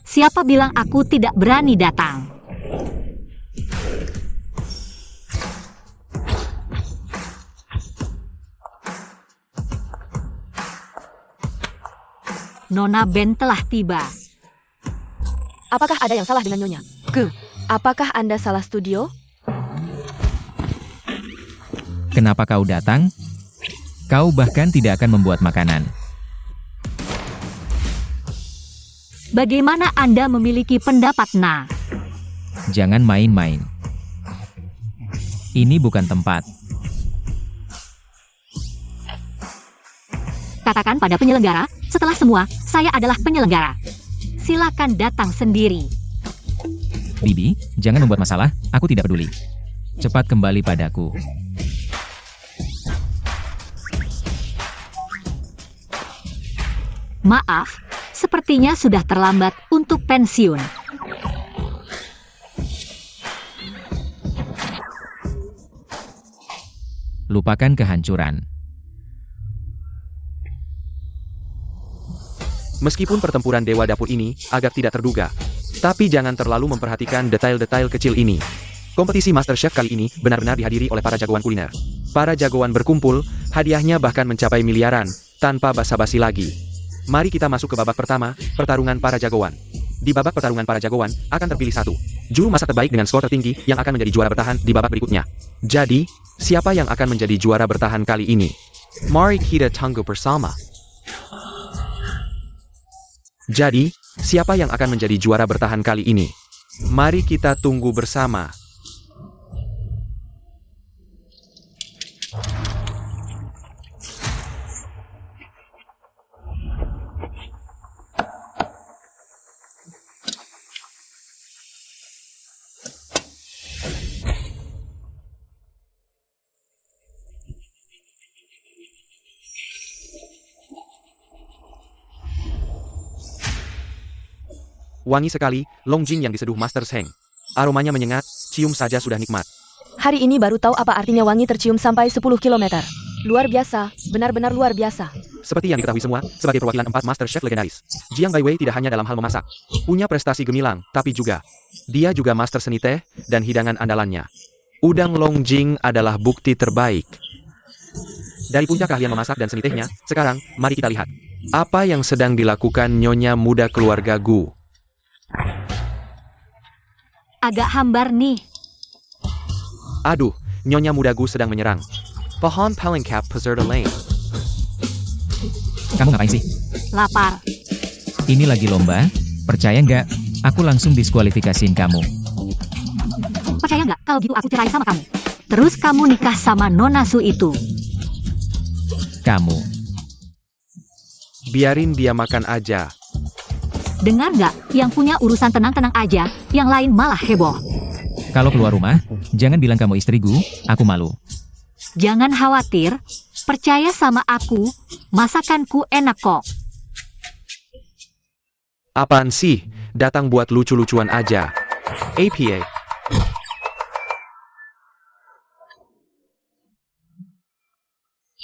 Siapa bilang aku tidak berani datang? Nona Ben telah tiba. Apakah ada yang salah dengan Nyonya? Gu, apakah Anda salah studio? Kenapa kau datang? Kau bahkan tidak akan membuat makanan. Bagaimana Anda memiliki pendapat Na? Jangan main-main. Ini bukan tempat. Katakan pada penyelenggara, setelah semua, saya adalah penyelenggara. Silakan datang sendiri. Bibi, jangan membuat masalah, aku tidak peduli. Cepat kembali padaku. Maaf, sepertinya sudah terlambat untuk pensiun. Lupakan kehancuran. Meskipun pertempuran Dewa Dapur ini agak tidak terduga, tapi jangan terlalu memperhatikan detail-detail kecil ini. Kompetisi MasterChef kali ini benar-benar dihadiri oleh para jagoan kuliner. Para jagoan berkumpul, hadiahnya bahkan mencapai miliaran, tanpa basa-basi lagi. Mari kita masuk ke babak pertama, pertarungan para jagoan. Di babak pertarungan para jagoan, akan terpilih satu juru masak terbaik dengan skor tertinggi yang akan menjadi juara bertahan di babak berikutnya. Jadi, siapa yang akan menjadi juara bertahan kali ini? Mari kita tunggu bersama. Jadi, siapa yang akan menjadi juara bertahan kali ini? Mari kita tunggu bersama. Wangi sekali, longjing yang diseduh Master Sheng. Aromanya menyengat, cium saja sudah nikmat. Hari ini baru tahu apa artinya wangi tercium sampai 10 km. Luar biasa, benar-benar luar biasa. Seperti yang diketahui semua, sebagai perwakilan 4 Master Chef legendaris, Jiang Baiwei tidak hanya dalam hal memasak, punya prestasi gemilang, tapi juga, dia juga master seni teh, dan hidangan andalannya. Udang longjing adalah bukti terbaik. Dari puncak keahlian memasak dan seni tehnya, sekarang, mari kita lihat. Apa yang sedang dilakukan Nyonya muda keluarga Gu? Agak hambar nih. Aduh, Nyonya muda Gu sedang menyerang. Pohon pelengkap peserta lane. Kamu ngapain sih? Lapar. Ini lagi lomba, percaya nggak? Aku langsung diskualifikasiin kamu. Percaya nggak kalau gitu aku cerai sama kamu? Terus kamu nikah sama Nona Su itu. Kamu. Biarin dia makan aja. Dengar nggak? Yang punya urusan tenang-tenang aja, yang lain malah heboh. Kalau keluar rumah, jangan bilang kamu istriku, aku malu. Jangan khawatir, percaya sama aku, masakanku enak kok. Apaan sih? Datang buat lucu-lucuan aja. APA.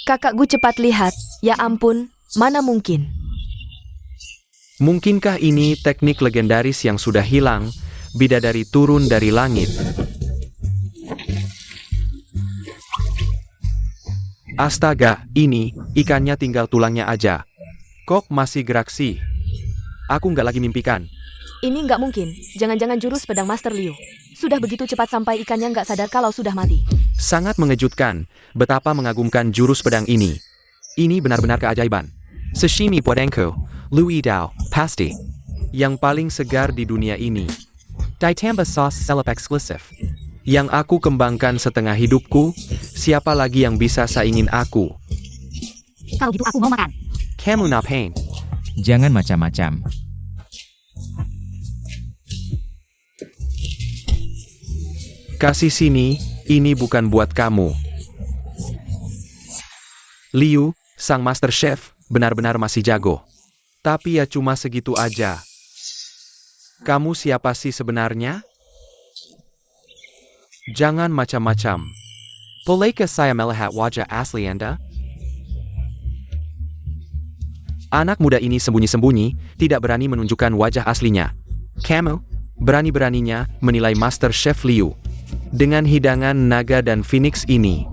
Kakak Gu cepat lihat, ya ampun, mana mungkin. Mungkinkah ini teknik legendaris yang sudah hilang, bidadari turun dari langit? Astaga, ini, ikannya tinggal tulangnya aja. Kok masih gerak sih? Aku nggak lagi mimpikan. Ini nggak mungkin, jangan-jangan jurus pedang Master Liu. Sudah begitu cepat sampai ikannya nggak sadar kalau sudah mati. Sangat mengejutkan, betapa mengagumkan jurus pedang ini. Ini benar-benar keajaiban. Sashimi Podenko, Louis Dao, pasti. Yang paling segar di dunia ini. Ditambah sauce seleb eksklusif. Yang aku kembangkan setengah hidupku, siapa lagi yang bisa saingin aku? Kalau gitu aku mau makan. Kamu ngapain? Jangan macam-macam. Kasih sini, ini bukan buat kamu. Liu, sang master chef, benar-benar masih jago. Tapi ya cuma segitu aja. Kamu siapa sih sebenarnya? Jangan macam-macam. Bolehkah saya melihat wajah asli Anda? Anak muda ini sembunyi-sembunyi, tidak berani menunjukkan wajah aslinya. Kamu, berani-beraninya menilai Master Chef Liu. Dengan hidangan naga dan phoenix ini.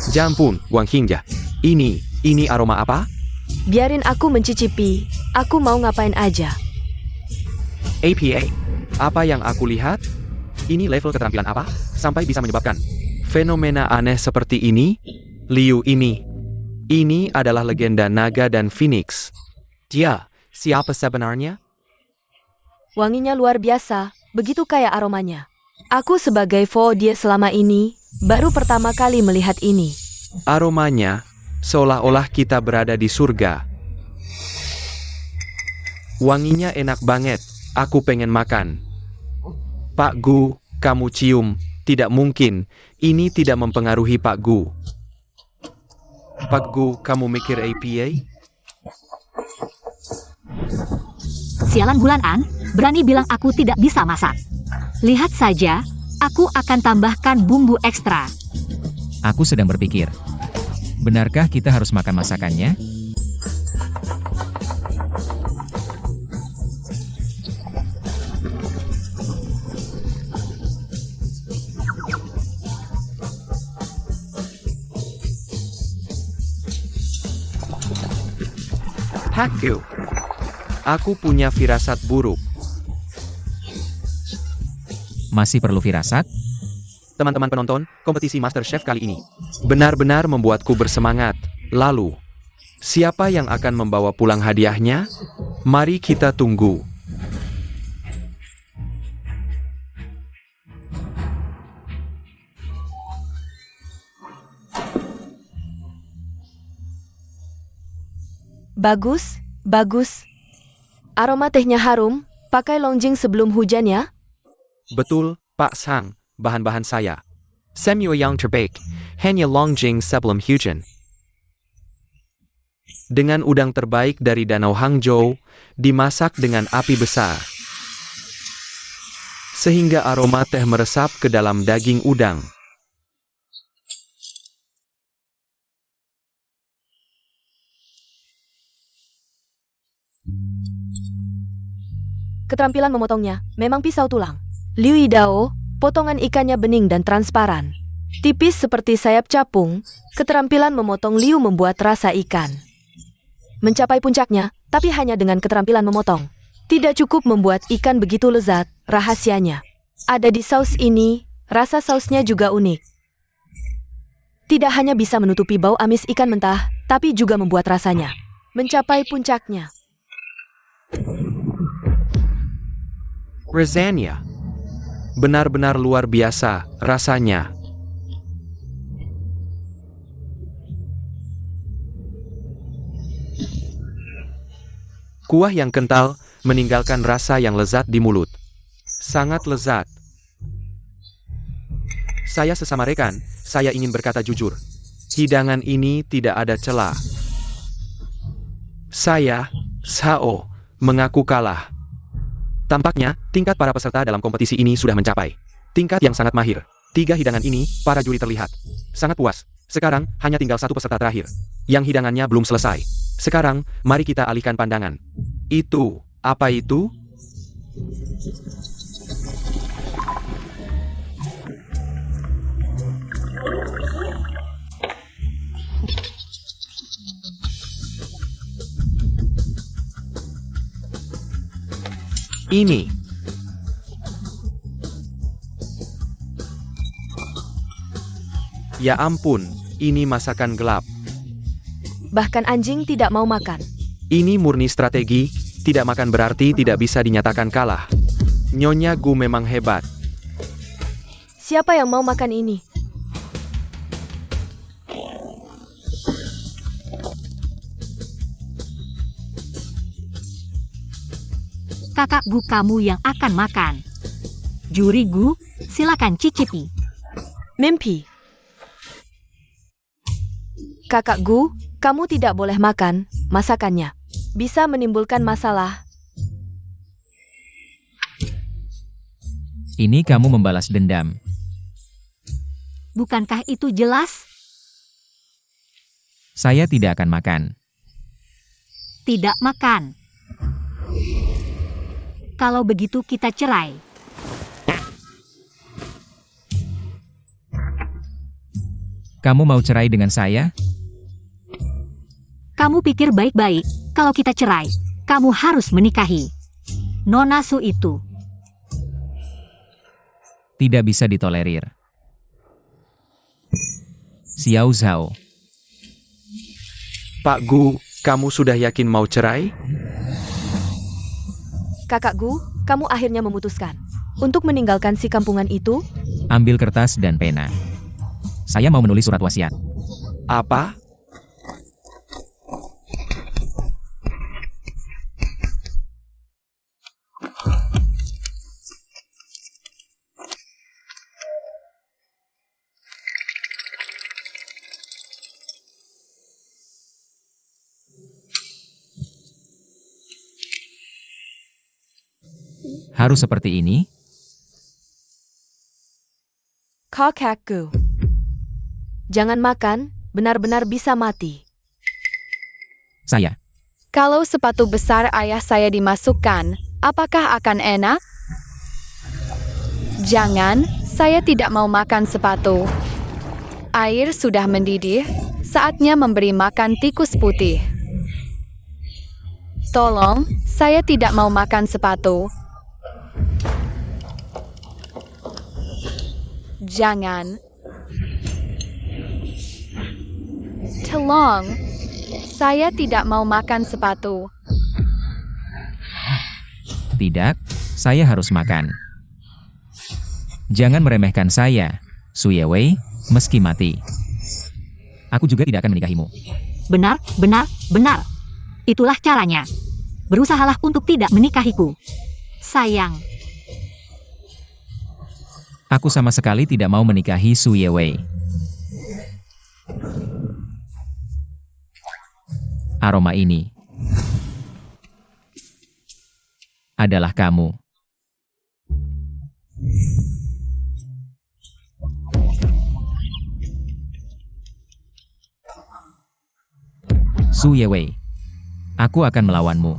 Jampun, Wang Hingja. Ini aroma apa? Biarin aku mencicipi. Aku mau ngapain aja. APA. Apa yang aku lihat? Ini level keterampilan apa? Sampai bisa menyebabkan fenomena aneh seperti ini? Liu ini. Ini adalah legenda naga dan phoenix. Dia, siapa sebenarnya? Wanginya luar biasa. Begitu kaya aromanya. Aku sebagai Vo dia selama ini, baru pertama kali melihat ini. Aromanya, seolah-olah kita berada di surga. Wanginya enak banget. Aku pengen makan. Pak Gu, kamu cium. Tidak mungkin. Ini tidak mempengaruhi Pak Gu. Pak Gu, kamu mikir APA? Sialan Gulan An, berani bilang aku tidak bisa masak. Lihat saja, aku akan tambahkan bumbu ekstra. Aku sedang berpikir. Benarkah kita harus makan masakannya? Pak Gu. Aku punya firasat buruk. Masih perlu firasat? Teman-teman penonton, kompetisi Master Chef kali ini benar-benar membuatku bersemangat. Lalu, siapa yang akan membawa pulang hadiahnya? Mari kita tunggu. Bagus, bagus. Aroma tehnya harum. Pakai longjing sebelum hujan ya. Betul, Pak Sang. Bahan-bahan saya. Semua yang terbaik. Hanya longjing sebelum hujan. Dengan udang terbaik dari Danau Hangzhou, dimasak dengan api besar. Sehingga aroma teh meresap ke dalam daging udang. Keterampilan memotongnya, memang pisau tulang. Liu Yidao, potongan ikannya bening dan transparan. Tipis seperti sayap capung, keterampilan memotong Liu membuat rasa ikan mencapai puncaknya, tapi hanya dengan keterampilan memotong. Tidak cukup membuat ikan begitu lezat, rahasianya ada di saus ini, rasa sausnya juga unik. Tidak hanya bisa menutupi bau amis ikan mentah, tapi juga membuat rasanya mencapai puncaknya. Rasanya benar-benar luar biasa rasanya. Kuah yang kental meninggalkan rasa yang lezat di mulut. Sangat lezat. Saya sesama rekan, saya ingin berkata jujur. Hidangan ini tidak ada celah. Saya, Sao, mengaku kalah. Tampaknya, tingkat para peserta dalam kompetisi ini sudah mencapai tingkat yang sangat mahir. 3 hidangan ini, para juri terlihat sangat puas. Sekarang, hanya tinggal 1 peserta terakhir, yang hidangannya belum selesai. Sekarang, mari kita alihkan pandangan. Itu, apa itu? Ini. Ya ampun, ini masakan gelap. Bahkan anjing tidak mau makan. Ini murni strategi, tidak makan berarti tidak bisa dinyatakan kalah. Nyonya Gu memang hebat. Siapa yang mau makan ini? Kakak Gu kamu yang akan makan. Juri Gu, silakan cicipi. Mimpi. Kakak Gu, kamu tidak boleh makan masakannya. Bisa menimbulkan masalah. Ini kamu membalas dendam. Bukankah itu jelas? Saya tidak akan makan. Tidak makan. Kalau begitu kita cerai. Kamu mau cerai dengan saya? Kamu pikir baik-baik, kalau kita cerai, kamu harus menikahi Nona Su itu. Tidak bisa ditolerir. Xiao Zhao. Pak Gu, kamu sudah yakin mau cerai? Kakak Gu, kamu akhirnya memutuskan untuk meninggalkan si kampungan itu? Ambil kertas dan pena. Saya mau menulis surat wasiat. Apa? Harus seperti ini? Kakak Gu. Jangan makan, benar-benar bisa mati. Saya. Kalau sepatu besar ayah saya dimasukkan, apakah akan enak? Jangan, saya tidak mau makan sepatu. Air sudah mendidih, saatnya memberi makan tikus putih. Tolong, saya tidak mau makan sepatu. Jangan. Tolong, saya tidak mau makan sepatu. Tidak, saya harus makan. Jangan meremehkan saya, Su Yewei, meski mati. Aku juga tidak akan menikahimu. Benar, benar, benar. Itulah caranya. Berusahalah untuk tidak menikahiku. Sayang. Aku sama sekali tidak mau menikahi Su Yewei. Aroma ini adalah kamu. Su Yewei, aku akan melawanmu.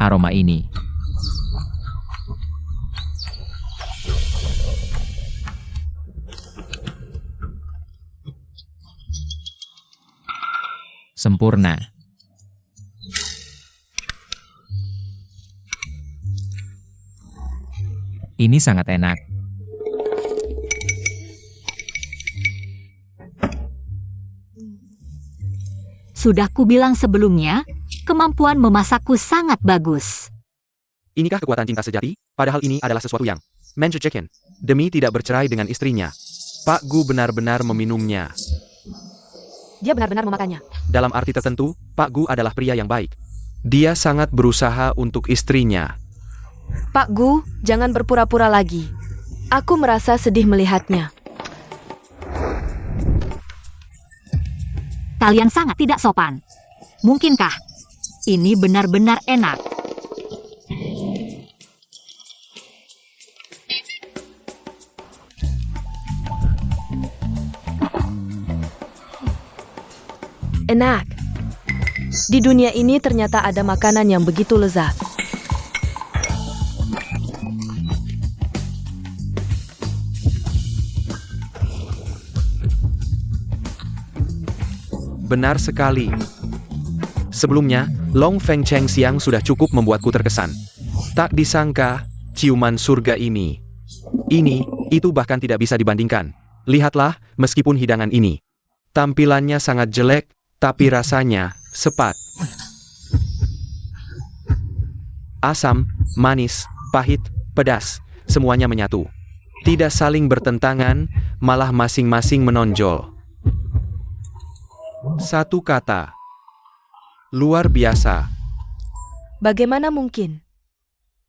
Aroma ini sempurna. Ini sangat enak. Sudah kubilang sebelumnya, kemampuan memasakku sangat bagus. Inikah kekuatan cinta sejati? Padahal ini adalah sesuatu yang mencucekan. Demi tidak bercerai dengan istrinya, Pak Gu benar-benar meminumnya. Dia benar-benar memakannya. Dalam arti tertentu, Pak Gu adalah pria yang baik. Dia sangat berusaha untuk istrinya. Pak Gu, jangan berpura-pura lagi. Aku merasa sedih melihatnya. Kalian sangat tidak sopan. Mungkinkah ini benar-benar enak? Enak. Di dunia ini ternyata ada makanan yang begitu lezat. Benar sekali. Sebelumnya, Long Feng Cheng Siang sudah cukup membuatku terkesan. Tak disangka, ciuman surga ini. Itu bahkan tidak bisa dibandingkan. Lihatlah, meskipun hidangan ini Tampilannya sangat jelek, tapi rasanya sepat. Asam, manis, pahit, pedas, semuanya menyatu. Tidak saling bertentangan, malah masing-masing menonjol. Satu kata. Luar biasa. Bagaimana mungkin?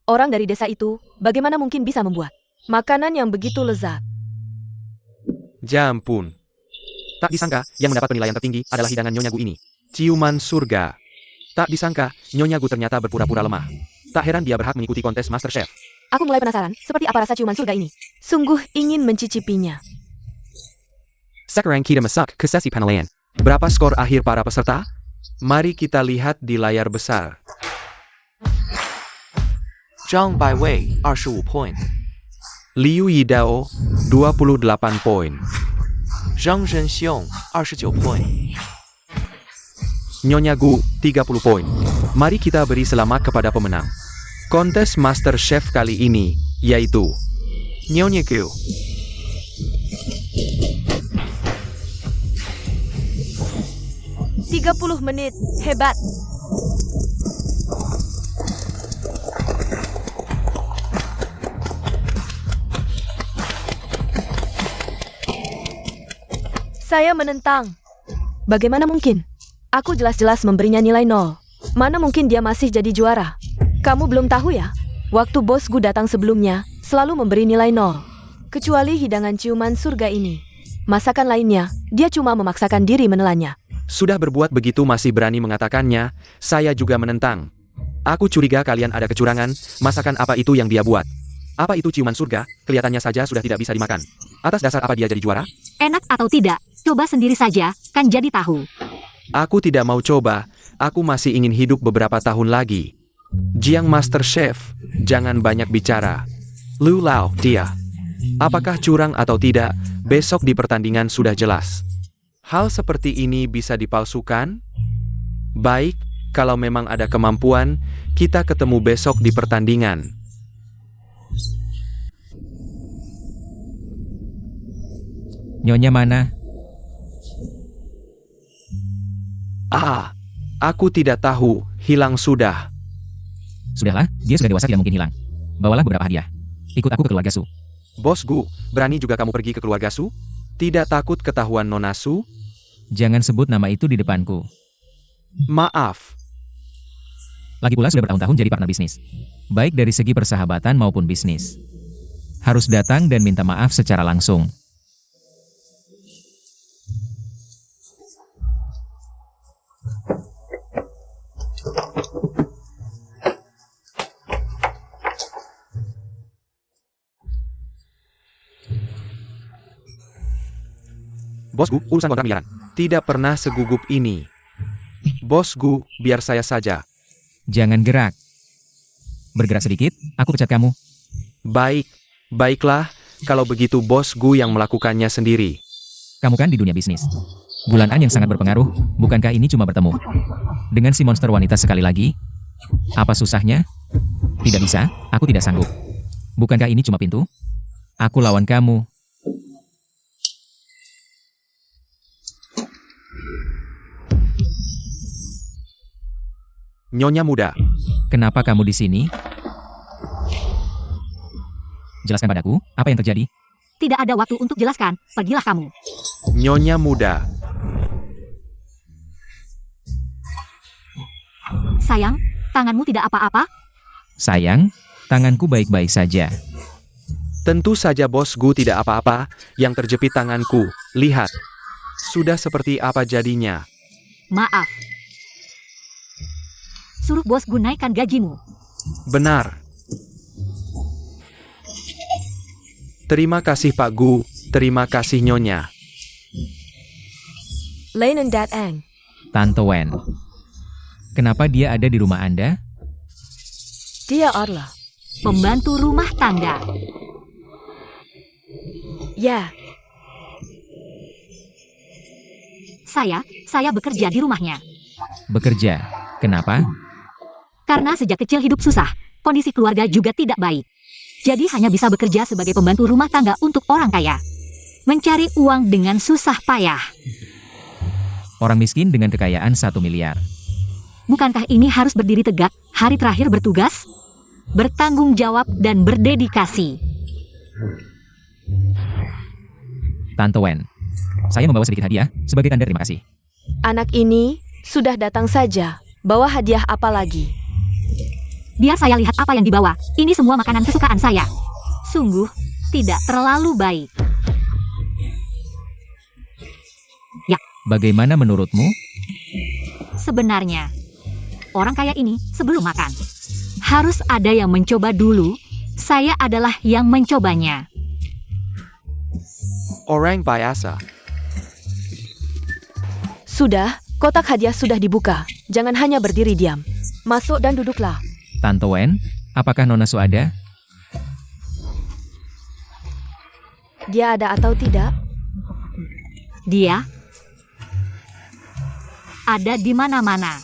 Orang dari desa itu, bagaimana mungkin bisa membuat makanan yang begitu lezat? Jampun. Tak disangka, yang mendapat penilaian tertinggi adalah hidangan Nyonya Gu ini. Ciuman surga. Tak disangka, Nyonya Gu ternyata berpura-pura lemah. Tak heran dia berhak mengikuti kontes MasterChef. Aku mulai penasaran, seperti apa rasa ciuman surga ini? Sungguh ingin mencicipinya. Sekarang kita masak ke sesi penilaian. Berapa skor akhir para peserta? Mari kita lihat di layar besar. Zhang Baiwei 25 point， Liu Yidao, 28 poin. 张仁秀29 point， Nyonya Gu, 30 poin. Mari kita beri selamat kepada pemenang. Kontes Master Chef kali ini, yaitu Nyonya Gu. "30 menit, hebat." Saya menentang. Bagaimana mungkin? Aku jelas-jelas memberinya nilai 0. Mana mungkin dia masih jadi juara? Kamu belum tahu ya? Waktu bosku datang sebelumnya, selalu memberi nilai 0. Kecuali hidangan ciuman surga ini. Masakan lainnya, dia cuma memaksakan diri menelannya. Sudah berbuat begitu masih berani mengatakannya, saya juga menentang. Aku curiga kalian ada kecurangan, masakan apa itu yang dia buat? Apa itu ciuman surga? Kelihatannya saja sudah tidak bisa dimakan. Atas dasar apa dia jadi juara? Enak atau tidak, coba sendiri saja, kan jadi tahu. Aku tidak mau coba, aku masih ingin hidup beberapa tahun lagi. Jiang Master Chef, jangan banyak bicara. Lu Lao, dia. Apakah curang atau tidak, besok di pertandingan sudah jelas. Hal seperti ini bisa dipalsukan? Baik, kalau memang ada kemampuan, kita ketemu besok di pertandingan. Nyonya mana? Ah, aku tidak tahu, hilang sudah. Sudahlah, dia sudah dewasa tidak mungkin hilang. Bawalah beberapa hadiah. Ikut aku ke keluarga Su. Bos Gu, berani juga kamu pergi ke keluarga Su? Tidak takut ketahuan Nona Su? Jangan sebut nama itu di depanku. Maaf. Lagi pula sudah bertahun-tahun jadi partner bisnis. Baik dari segi persahabatan maupun bisnis. Harus datang dan minta maaf secara langsung. Bos Gu, urusan kontrak miliaran. Tidak pernah segugup ini. Bos Gu, biar saya saja. Jangan gerak. Bergerak sedikit, aku pecat kamu. Baik, baiklah, kalau begitu Bos Gu yang melakukannya sendiri. Kamu kan di dunia bisnis. Bulan An yang sangat berpengaruh, bukankah ini cuma bertemu? Dengan si monster wanita sekali lagi? Apa susahnya? Tidak bisa, aku tidak sanggup. Bukankah ini cuma pintu? Aku lawan kamu. Nyonya muda. Kenapa kamu di sini? Jelaskan padaku, apa yang terjadi? Tidak ada waktu untuk jelaskan, pergilah kamu. Nyonya muda. Sayang, tanganmu tidak apa-apa? Sayang, tanganku baik-baik saja. Tentu saja Bos Gu tidak apa-apa, yang terjepit tanganku. Lihat. Sudah seperti apa jadinya. Maaf. Suruh bos naikkan gajimu. Benar. Terima kasih Pak Gu, terima kasih Nyonya. Lain and Dat Ang. Tante Wen. Kenapa dia ada di rumah Anda? Dia adalah. Pembantu rumah tangga. Ya, Saya bekerja di rumahnya. Bekerja. Kenapa? Karena sejak kecil hidup susah, kondisi keluarga juga tidak baik. Jadi hanya bisa bekerja sebagai pembantu rumah tangga untuk orang kaya. Mencari uang dengan susah payah. Orang miskin dengan kekayaan 1 miliar. Bukankah ini harus berdiri tegak, hari terakhir bertugas, bertanggung jawab dan berdedikasi? Tante Wen, saya membawa sedikit hadiah sebagai tanda terima kasih. Anak ini sudah datang saja. Bawa hadiah apa lagi? Biar saya lihat apa yang dibawa. Ini semua makanan kesukaan saya. Sungguh, tidak terlalu baik. Bagaimana menurutmu? Sebenarnya, orang kaya ini sebelum makan, harus ada yang mencoba dulu. Saya adalah yang mencobanya. Orang biasa. Sudah, kotak hadiah sudah dibuka. Jangan hanya berdiri diam. Masuk dan duduklah. Tante Wen, apakah Nona Su ada? Dia ada atau tidak? Dia ada di mana-mana.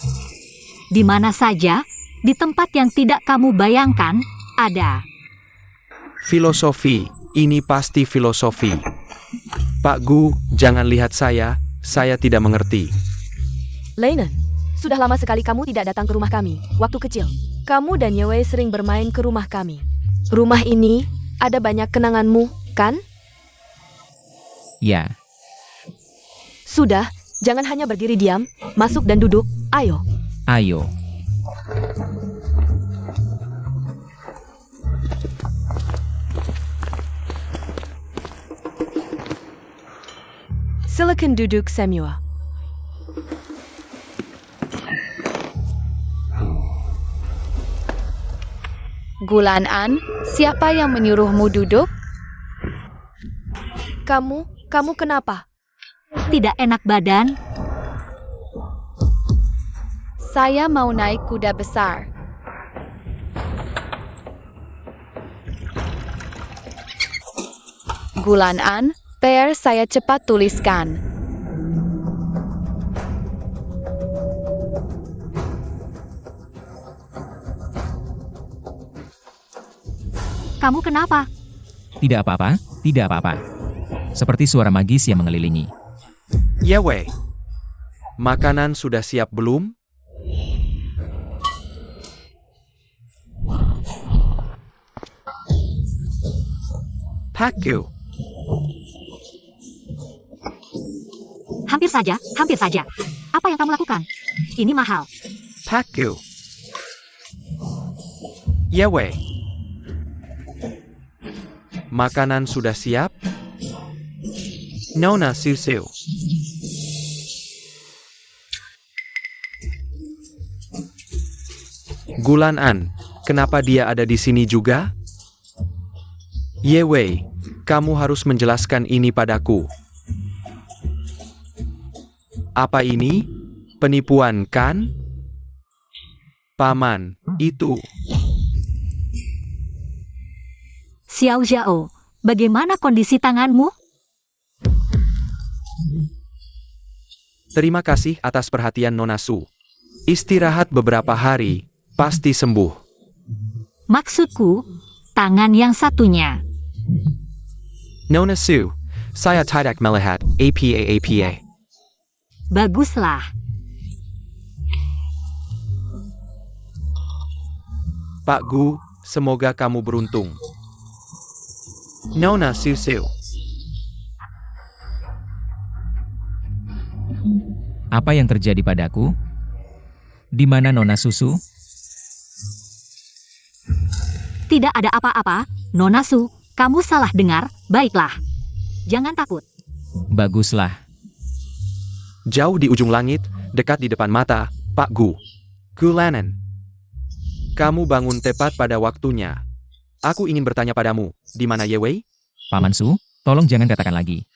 Di mana saja, di tempat yang tidak kamu bayangkan, ada. Filosofi, ini pasti filosofi. Pak Gu, jangan lihat saya tidak mengerti. Leinen, sudah lama sekali kamu tidak datang ke rumah kami, waktu kecil. Kamu dan Yewei sering bermain ke rumah kami. Rumah ini ada banyak kenanganmu, kan? Ya, Sudah, jangan hanya berdiri diam, masuk dan duduk, ayo. ayo. Silakan duduk semua. Gulan An, siapa yang menyuruhmu duduk? Kamu kenapa? Tidak enak badan. Saya mau naik kuda besar. Gulan An, biar saya cepat tuliskan. Kamu kenapa? Tidak apa-apa, tidak apa-apa. Seperti suara magis yang mengelilingi. Yewei, makanan sudah siap belum? Pak Gu, Hampir saja. Apa yang kamu lakukan? Ini mahal. Pak Gu. Yewei, makanan sudah siap? Nona Susu. Gulan An, kenapa dia ada di sini juga? Yewei, kamu harus menjelaskan ini padaku. Apa ini? Penipuan, kan? Paman, itu. Xiao Zhao, bagaimana kondisi tanganmu? Terima kasih atas perhatian Nona Su. Istirahat beberapa hari, pasti sembuh. Maksudku, tangan yang satunya. Nona Su, saya tidak melihat apa-apa. Baguslah. Pak Gu, semoga kamu beruntung. Nona Susu. Apa yang terjadi padaku? Di mana Nona Susu? Tidak ada apa-apa, Nona Su, kamu salah dengar, baiklah. Jangan takut. Baguslah. Jauh di ujung langit, dekat di depan mata, Pak Gu. Gulanan. Kamu bangun tepat pada waktunya. Aku ingin bertanya padamu, di mana Yewei? Paman Su, tolong jangan katakan lagi.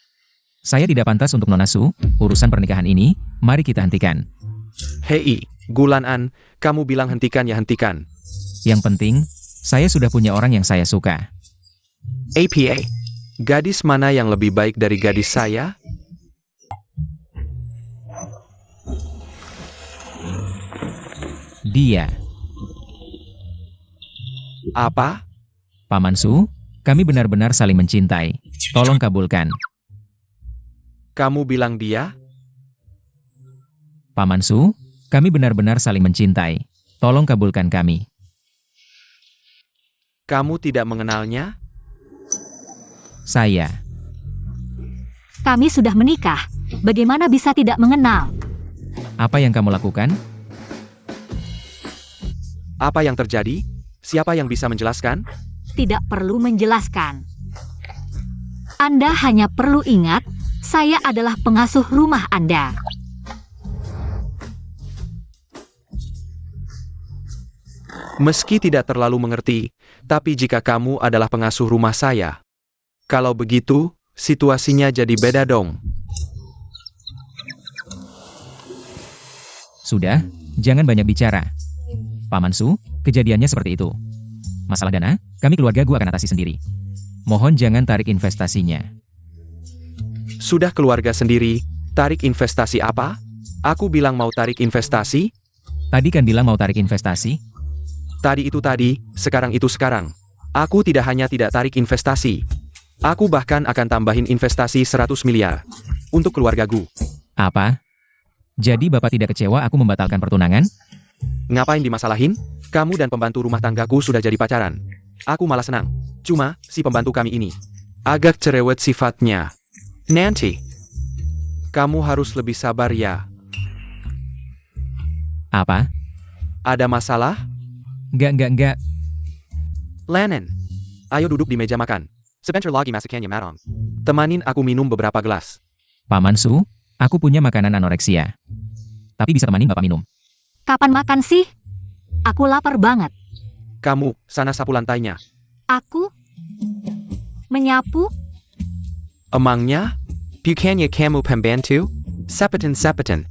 Saya tidak pantas untuk Nona Su, urusan pernikahan ini, mari kita hentikan. Hei, Gulanan, kamu bilang hentikan ya hentikan. Yang penting, saya sudah punya orang yang saya suka. APA, gadis mana yang lebih baik dari gadis saya? Dia. Apa? Paman Su, kami benar-benar saling mencintai. Tolong kabulkan. Kamu bilang dia? Paman Su, kami benar-benar saling mencintai. Tolong kabulkan kami. Kamu tidak mengenalnya? Saya. Kami sudah menikah. Bagaimana bisa tidak mengenal? Apa yang kamu lakukan? Apa yang terjadi? Siapa yang bisa menjelaskan? Tidak perlu menjelaskan. Anda hanya perlu ingat, saya adalah pengasuh rumah Anda. Meski tidak terlalu mengerti, tapi jika kamu adalah pengasuh rumah saya. Kalau begitu, situasinya jadi beda dong. Sudah, jangan banyak bicara. Paman Su, kejadiannya seperti itu. Masalah dana, kami keluarga gua akan atasi sendiri. Mohon jangan tarik investasinya. Sudah keluarga sendiri, tarik investasi apa? Aku bilang mau tarik investasi? Tadi kan bilang mau tarik investasi? Tadi itu tadi, sekarang itu sekarang. Aku tidak hanya tidak tarik investasi. Aku bahkan akan tambahin investasi 100 miliar. Untuk keluarga gu. Apa? Jadi bapak tidak kecewa aku membatalkan pertunangan? Ngapain dimasalahin? Kamu dan pembantu rumah tanggaku sudah jadi pacaran. Aku malah senang. Cuma, si pembantu kami ini agak cerewet sifatnya. Nanti, kamu harus lebih sabar ya. Apa? Ada masalah? Enggak. Lennon, ayo duduk di meja makan. Sebentar lagi masakannya matang. Temanin aku minum beberapa gelas. Paman Su, aku punya makanan anoreksia. Tapi bisa temanin bapak minum. Kapan makan sih? Aku lapar banget. Kamu, sana sapu lantainya. Aku menyapu? Emangnya? Bukannya kamu pembantu? Sepetin.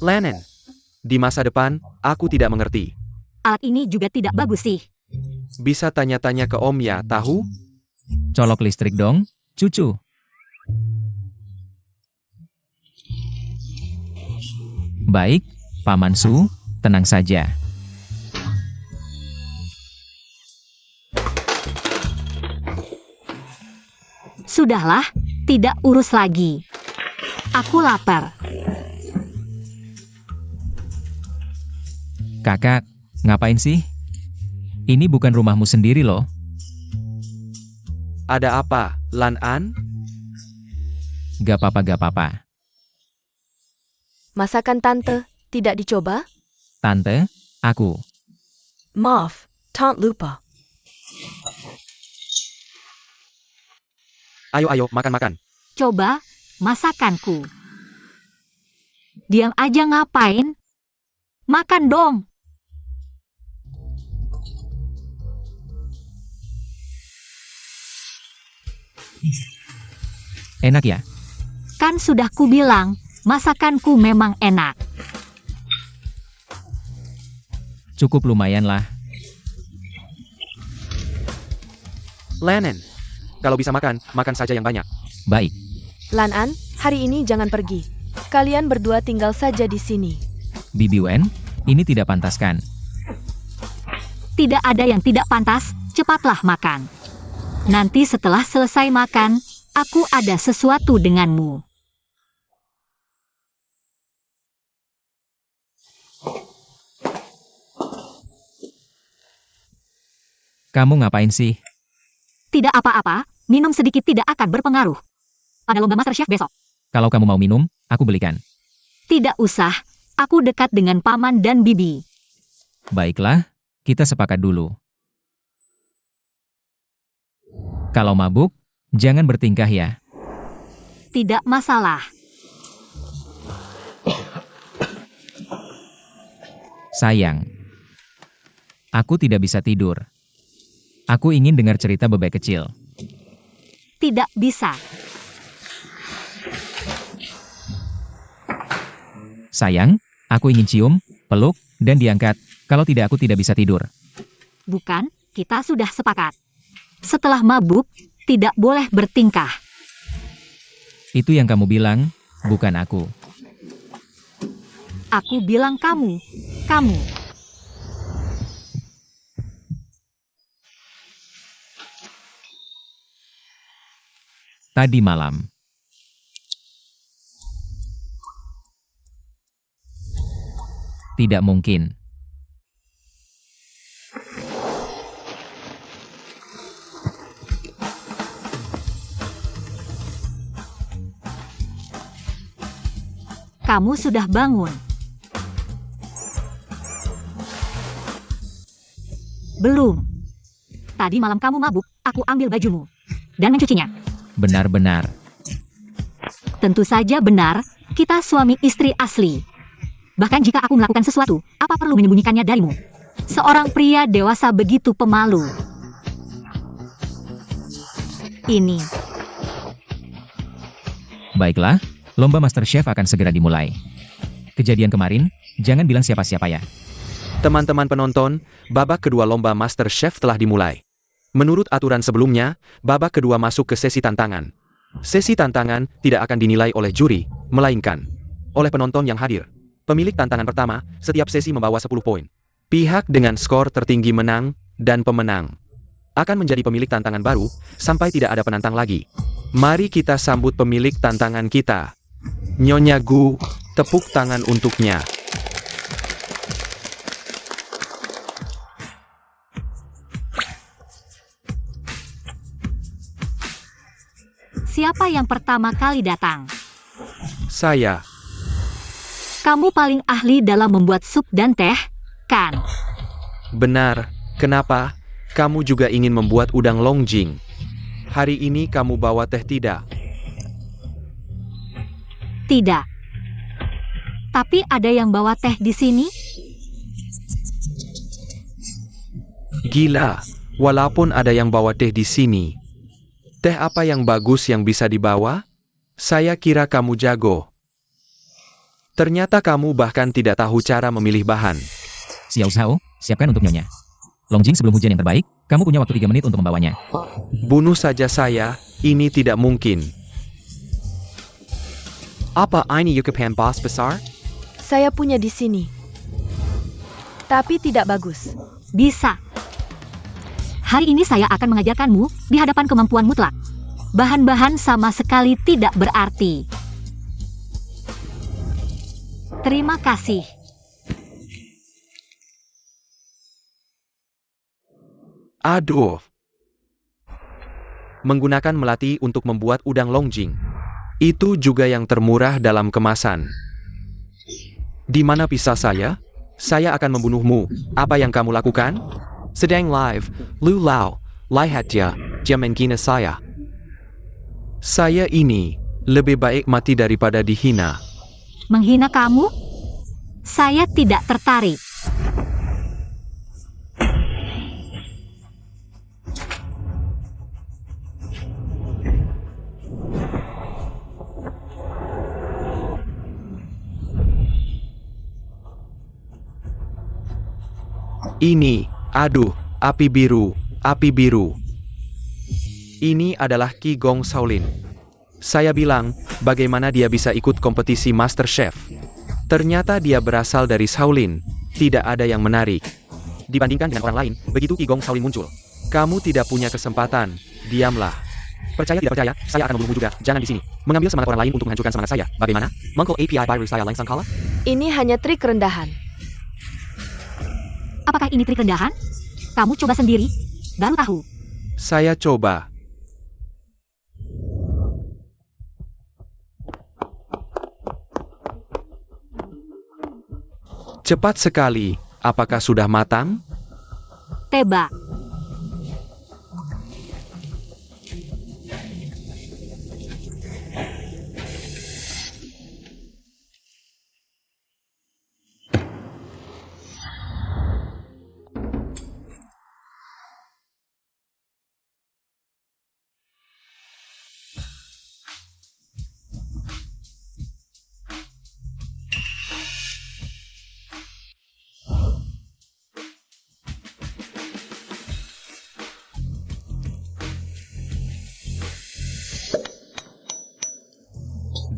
Lennon, di masa depan, aku tidak mengerti. Alat ini juga tidak bagus sih. Bisa tanya-tanya ke Om ya, tahu? Colok listrik dong, cucu. Baik, Paman Su, tenang saja. Sudahlah, tidak urus lagi. Aku lapar. Kakak, ngapain sih? Ini bukan rumahmu sendiri loh. Ada apa, Lan An? Gak apa-apa. Masakan tante tidak dicoba? Tante, aku. Maaf, tante lupa. Ayo, makan. Coba masakanku. Diam aja ngapain? Makan dong. Enak ya? Kan sudah kubilang, masakanku memang enak. Cukup lumayan lah. Lennon, kalau bisa makan saja yang banyak. Baik, Lan An, hari ini jangan pergi. Kalian berdua tinggal saja di sini. Bibi Wen, ini tidak pantas kan? Tidak ada yang tidak pantas, cepatlah makan. Nanti setelah selesai makan, aku ada sesuatu denganmu. Kamu ngapain sih? Tidak apa-apa, minum sedikit tidak akan berpengaruh. Pada lomba MasterChef besok. Kalau kamu mau minum, aku belikan. Tidak usah, aku dekat dengan paman dan bibi. Baiklah, kita sepakat dulu. Kalau mabuk, jangan bertingkah ya. Tidak masalah. Sayang, aku tidak bisa tidur. Aku ingin dengar cerita bebek kecil. Tidak bisa. Sayang, aku ingin cium, peluk, dan diangkat. Kalau tidak aku tidak bisa tidur. Bukan, kita sudah sepakat. Setelah mabuk, tidak boleh bertingkah. Itu yang kamu bilang, bukan aku. Aku bilang kamu. Kamu. Tadi malam. Tidak mungkin. Kamu sudah bangun. Belum. Tadi malam kamu mabuk, aku ambil bajumu dan mencucinya. Benar-benar. Tentu saja benar, kita suami istri asli. Bahkan jika aku melakukan sesuatu, apa perlu menyembunyikannya darimu? Seorang pria dewasa begitu pemalu. Ini. Baiklah, lomba MasterChef akan segera dimulai. Kejadian kemarin, jangan bilang siapa-siapa ya. Teman-teman penonton, babak kedua lomba MasterChef telah dimulai. Menurut aturan sebelumnya, babak kedua masuk ke sesi tantangan. Sesi tantangan tidak akan dinilai oleh juri, melainkan oleh penonton yang hadir. Pemilik tantangan pertama, setiap sesi membawa 10 poin. Pihak dengan skor tertinggi menang, dan pemenang akan menjadi pemilik tantangan baru, sampai tidak ada penantang lagi. Mari kita sambut pemilik tantangan kita. Nyonya Gu, tepuk tangan untuknya. Siapa yang pertama kali datang? Saya. Kamu paling ahli dalam membuat sup dan teh, kan? Benar, kenapa? Kamu juga ingin membuat udang longjing. Hari ini kamu bawa teh tidak? Tidak. Tapi ada yang bawa teh di sini? Gila, walaupun ada yang bawa teh di sini. Teh apa yang bagus yang bisa dibawa? Saya kira kamu jago. Ternyata kamu bahkan tidak tahu cara memilih bahan. Xiao Zhao, siapkan untuk Nyonya. Longjing sebelum hujan yang terbaik, kamu punya waktu 3 menit untuk membawanya. Bunuh saja saya, ini tidak mungkin. Apa ini Yukapan Boss besar? Saya punya di sini. Tapi tidak bagus. Bisa. Hari ini saya akan mengajarkanmu di hadapan kemampuan mutlak. Bahan-bahan sama sekali tidak berarti. Terima kasih. Aduh. Menggunakan melati untuk membuat udang longjing. Itu juga yang termurah dalam kemasan. Di mana pisau saya? Saya akan membunuhmu. Apa yang kamu lakukan? Sedang live, Lu Lao, lihat ya, dia menghina saya. Saya ini, lebih baik mati daripada dihina. Menghina kamu? Saya tidak tertarik. Ini, aduh, api biru, api biru. Ini adalah Qi Gong Shaolin. Saya bilang, bagaimana dia bisa ikut kompetisi MasterChef? Ternyata dia berasal dari Shaolin. Tidak ada yang menarik. Dibandingkan dengan orang lain, begitu Qi Gong Shaolin muncul. Kamu tidak punya kesempatan. Diamlah. Percaya tidak percaya, saya akan membunuhmu juga. Jangan di sini. Mengambil semangat orang lain untuk menghancurkan semangat saya. Bagaimana? Mengko API virus saya langsung kalah? Ini hanya trik rendahan. Apakah ini trik rendahan? Kamu coba sendiri, baru tahu. Saya coba. Cepat sekali. Apakah sudah matang? Tebak.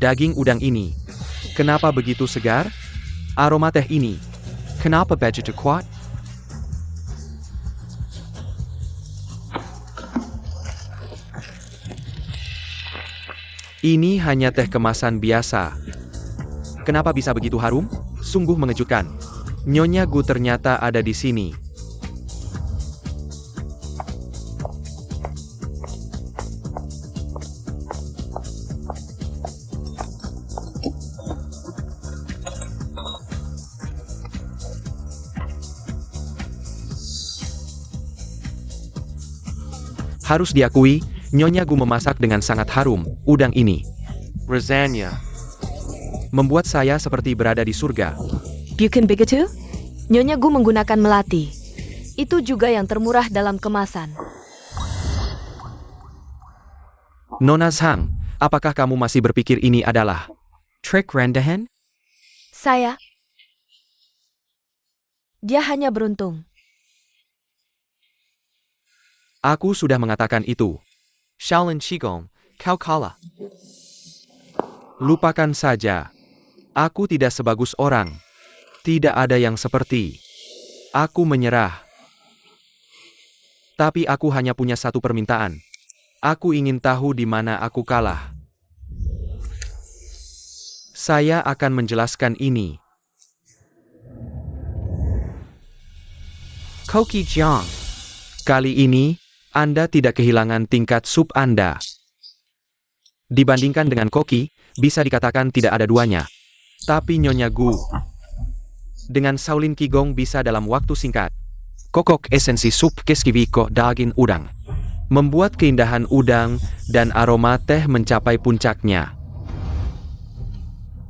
Daging udang ini, kenapa begitu segar? Aroma teh ini, kenapa begitu kuat? Ini hanya teh kemasan biasa. Kenapa bisa begitu harum? Sungguh mengejutkan. Nyonya Gu ternyata ada di sini. Harus diakui, Nyonya Gu memasak dengan sangat harum. Udang ini Rasanya. membuat saya seperti berada di surga. Bukan begitu? Nyonya Gu menggunakan melati. Itu juga yang termurah dalam kemasan. Nona Zhang, apakah kamu masih berpikir ini adalah trik rendahan? Dia hanya beruntung. Aku sudah mengatakan itu. Shaolin Qigong, kau kalah. Lupakan saja. Aku tidak sebagus orang. Tidak ada yang seperti. Aku menyerah. Tapi aku hanya punya satu permintaan. Aku ingin tahu di mana aku kalah. Saya akan menjelaskan ini. Koki Jiang. Kali ini, Anda tidak kehilangan tingkat sub Anda. Dibandingkan dengan Koki, bisa dikatakan tidak ada duanya. Tapi Nyonya Gu, dengan Shaolin Qigong bisa dalam waktu singkat. Kokok esensi sup keskiwiko daging udang. Membuat keindahan udang dan aroma teh mencapai puncaknya.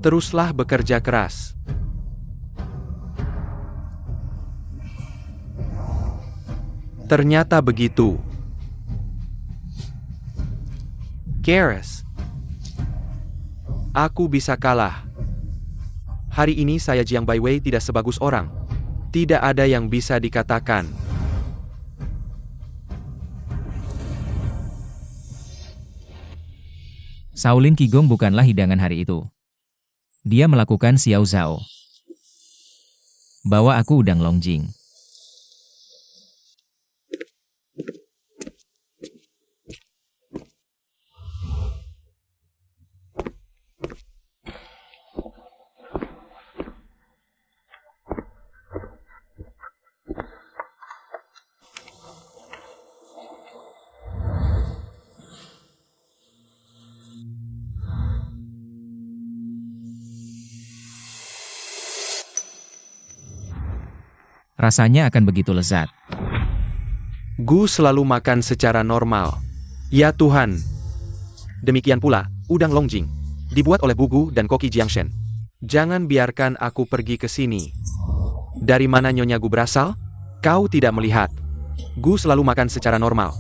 Teruslah bekerja keras. Ternyata begitu. Keres. Aku bisa kalah. Hari ini saya Jiang Baiwei tidak sebagus orang. Tidak ada yang bisa dikatakan. Shaolin Qigong bukanlah hidangan hari itu. Dia melakukan Xiao Zhao. Bawa aku udang longjing. Rasanya akan begitu lezat. Gu selalu makan secara normal. Ya Tuhan. Demikian pula, udang longjing. Dibuat oleh Bugu dan Koki Jiangshen. Jangan biarkan aku pergi ke sini. Dari mana Nyonya Gu berasal? Kau tidak melihat. Gu selalu makan secara normal.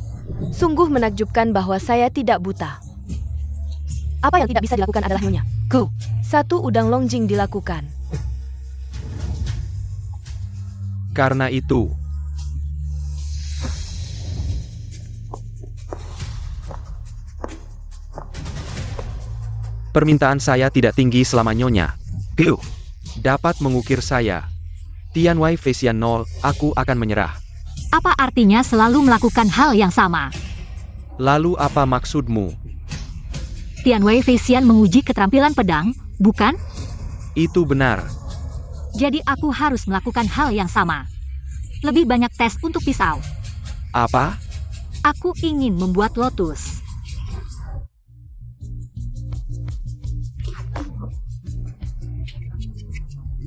Sungguh menakjubkan bahwa saya tidak buta. Apa yang tidak bisa dilakukan adalah Nyonya Gu. Satu udang longjing dilakukan. Karena itu, permintaan saya tidak tinggi selama Nyonya Gu dapat mengukir saya. Tian Wei Feisian 0, aku akan menyerah. Apa artinya selalu melakukan hal yang sama? Lalu apa maksudmu? Tian Wei Feisian menguji keterampilan pedang, bukan? Itu benar. Jadi aku harus melakukan hal yang sama. Lebih banyak tes untuk pisau. Apa? Aku ingin membuat lotus.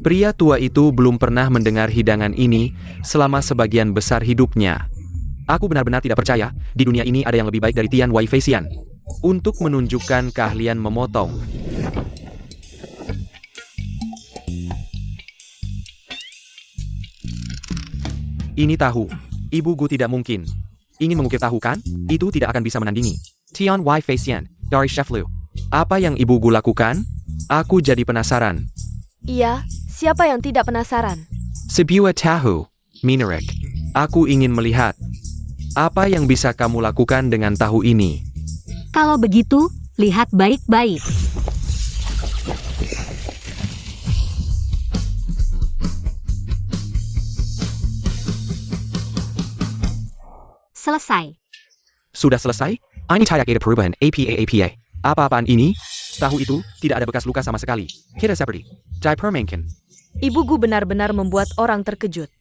Pria tua itu belum pernah mendengar hidangan ini selama sebagian besar hidupnya. Aku benar-benar tidak percaya, di dunia ini ada yang lebih baik dari Tian Wei Feisian. Untuk menunjukkan keahlian memotong. Ini tahu. Ibu Gu tidak mungkin. Ingin mengukir tahu kan? Itu tidak akan bisa menandingi Tian Wei Feisian dari Chef Liu. Apa yang Ibu Gu lakukan? Aku jadi penasaran. Iya, siapa yang tidak penasaran? Sebuah tahu, Minarik. Aku ingin melihat. Apa yang bisa kamu lakukan dengan tahu ini? Kalau begitu, lihat baik-baik. Selesai. Sudah selesai? Ini tidak ada perubahan APA. Apa-apaan ini? Tahu itu, tidak ada bekas luka sama sekali. Kita seperti dipermainkan. Ibu Gu benar-benar membuat orang terkejut.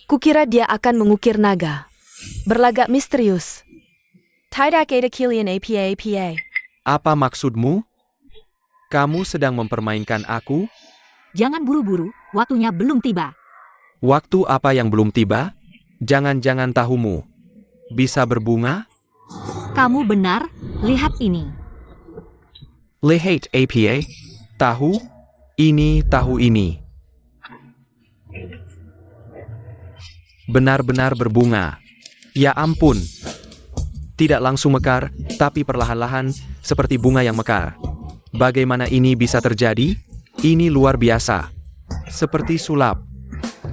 Kukira dia akan mengukir naga. Berlagak misterius. Tidak ada kalian apa. Apa maksudmu? Kamu sedang mempermainkan aku? Jangan buru-buru, waktunya belum tiba. Waktu apa yang belum tiba? Jangan-jangan tahumu bisa berbunga? Kamu benar, lihat ini. Lihat apa? Tahu? Ini tahu ini. Benar-benar berbunga. Ya ampun. Tidak langsung mekar, tapi perlahan-lahan, seperti bunga yang mekar. Bagaimana ini bisa terjadi? Ini luar biasa. Seperti sulap.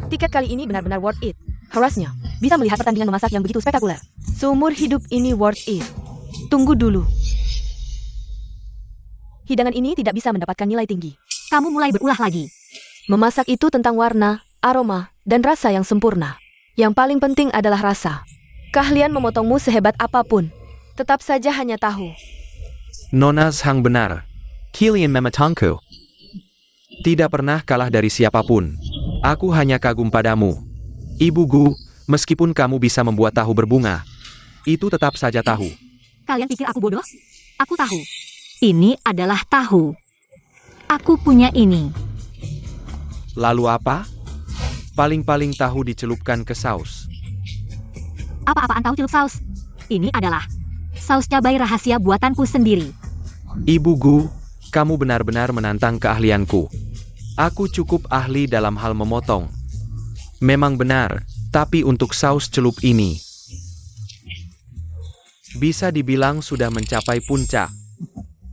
Tiket kali ini benar-benar worth it. Harusnya bisa melihat pertandingan memasak yang begitu spektakuler. Seumur hidup ini worth it. Tunggu dulu. Hidangan ini tidak bisa mendapatkan nilai tinggi. Kamu mulai berulah lagi. Memasak itu tentang warna, aroma, dan rasa yang sempurna. Yang paling penting adalah rasa. Keahlian memotongmu sehebat apapun, tetap saja hanya tahu. Nona Zhang benar. Kalian mematangku. Tidak pernah kalah dari siapapun. Aku hanya kagum padamu. Ibu Gu, meskipun kamu bisa membuat tahu berbunga, itu tetap saja tahu. Kalian pikir aku bodoh? Aku tahu. Ini adalah tahu. Aku punya ini. Lalu apa? Paling-paling tahu dicelupkan ke saus. Apa-apaan tahu celup saus? Ini adalah saus cabai rahasia buatanku sendiri. Ibu Gu, kamu benar-benar menantang keahlianku. Aku cukup ahli dalam hal memotong. Memang benar, tapi untuk saus celup ini, bisa dibilang sudah mencapai puncak.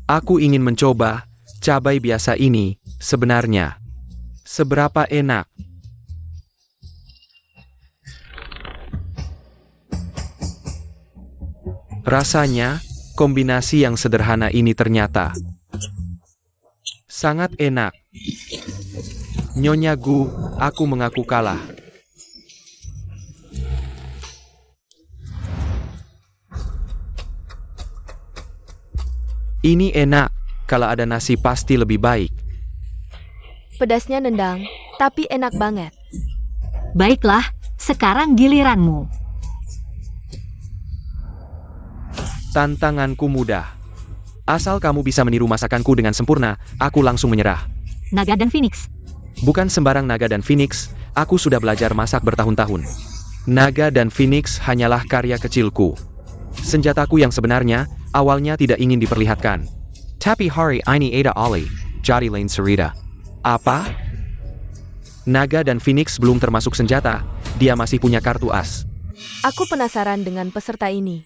Aku ingin mencoba cabai biasa ini, sebenarnya. Seberapa enak? Rasanya, kombinasi yang sederhana ini ternyata sangat enak. Nyonya Gu, aku mengaku kalah. Ini enak, kalau ada nasi pasti lebih baik. Pedasnya nendang, tapi enak banget. Baiklah, sekarang giliranmu. Tantanganku mudah. Asal kamu bisa meniru masakanku dengan sempurna, aku langsung menyerah. Naga dan Phoenix. Bukan sembarang naga dan Phoenix, aku sudah belajar masak bertahun-tahun. Naga dan Phoenix hanyalah karya kecilku. Senjataku yang sebenarnya, awalnya tidak ingin diperlihatkan. Tapi hari ini ada Ali, jadi lain cerita. Apa? Naga dan Phoenix belum termasuk senjata, dia masih punya kartu as. Aku penasaran dengan peserta ini.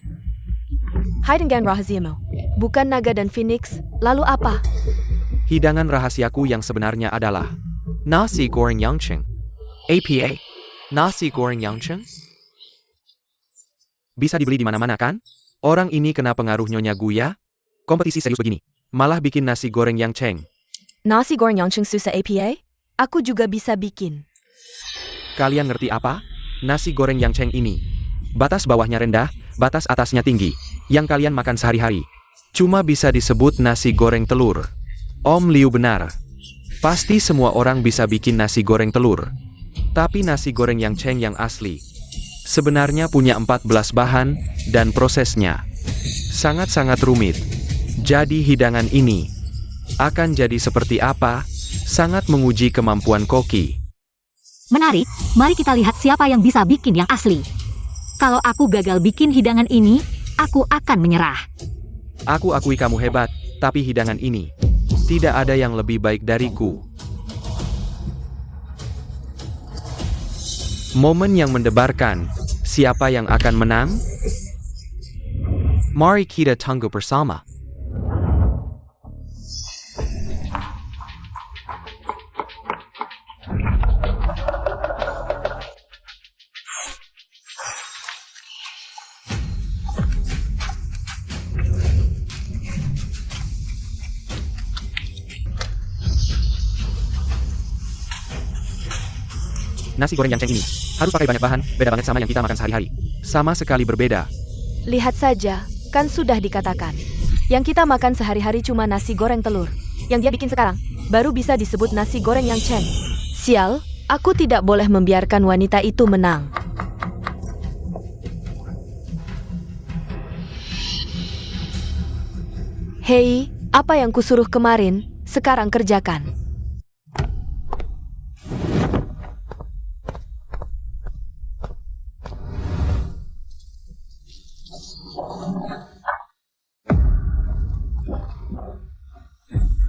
Hidangan rahasiamu. Bukan naga dan Phoenix, lalu apa? Hidangan rahasiaku yang sebenarnya adalah nasi goreng Yangcheng. APA? Nasi goreng Yangcheng? Bisa dibeli di mana-mana kan? Orang ini kena pengaruh Nyonya Guya? Kompetisi serius begini, malah bikin nasi goreng Yangcheng. Nasi goreng Yangcheng susah apa? Aku juga bisa bikin. Kalian ngerti apa? Nasi goreng Yangcheng ini. Batas bawahnya rendah, batas atasnya tinggi. Yang kalian makan sehari-hari. Cuma bisa disebut nasi goreng telur. Om Liu benar. Pasti semua orang bisa bikin nasi goreng telur. Tapi nasi goreng Yangcheng yang asli sebenarnya punya 14 bahan, dan prosesnya sangat-sangat rumit. Jadi hidangan ini akan jadi seperti apa? Sangat menguji kemampuan koki. Menarik, mari kita lihat siapa yang bisa bikin yang asli. Kalau aku gagal bikin hidangan ini, aku akan menyerah. Aku akui kamu hebat, tapi hidangan ini tidak ada yang lebih baik dariku. Momen yang mendebarkan, siapa yang akan menang? Mari kita tunggu bersama. Nasi goreng Yangcheng ini harus pakai banyak bahan, beda banget sama yang kita makan sehari-hari. Sama sekali berbeda. Lihat saja, kan sudah dikatakan. Yang kita makan sehari-hari cuma nasi goreng telur. Yang dia bikin sekarang, baru bisa disebut nasi goreng Yangcheng. Sial, aku tidak boleh membiarkan wanita itu menang. Hei, apa yang kusuruh kemarin, sekarang kerjakan.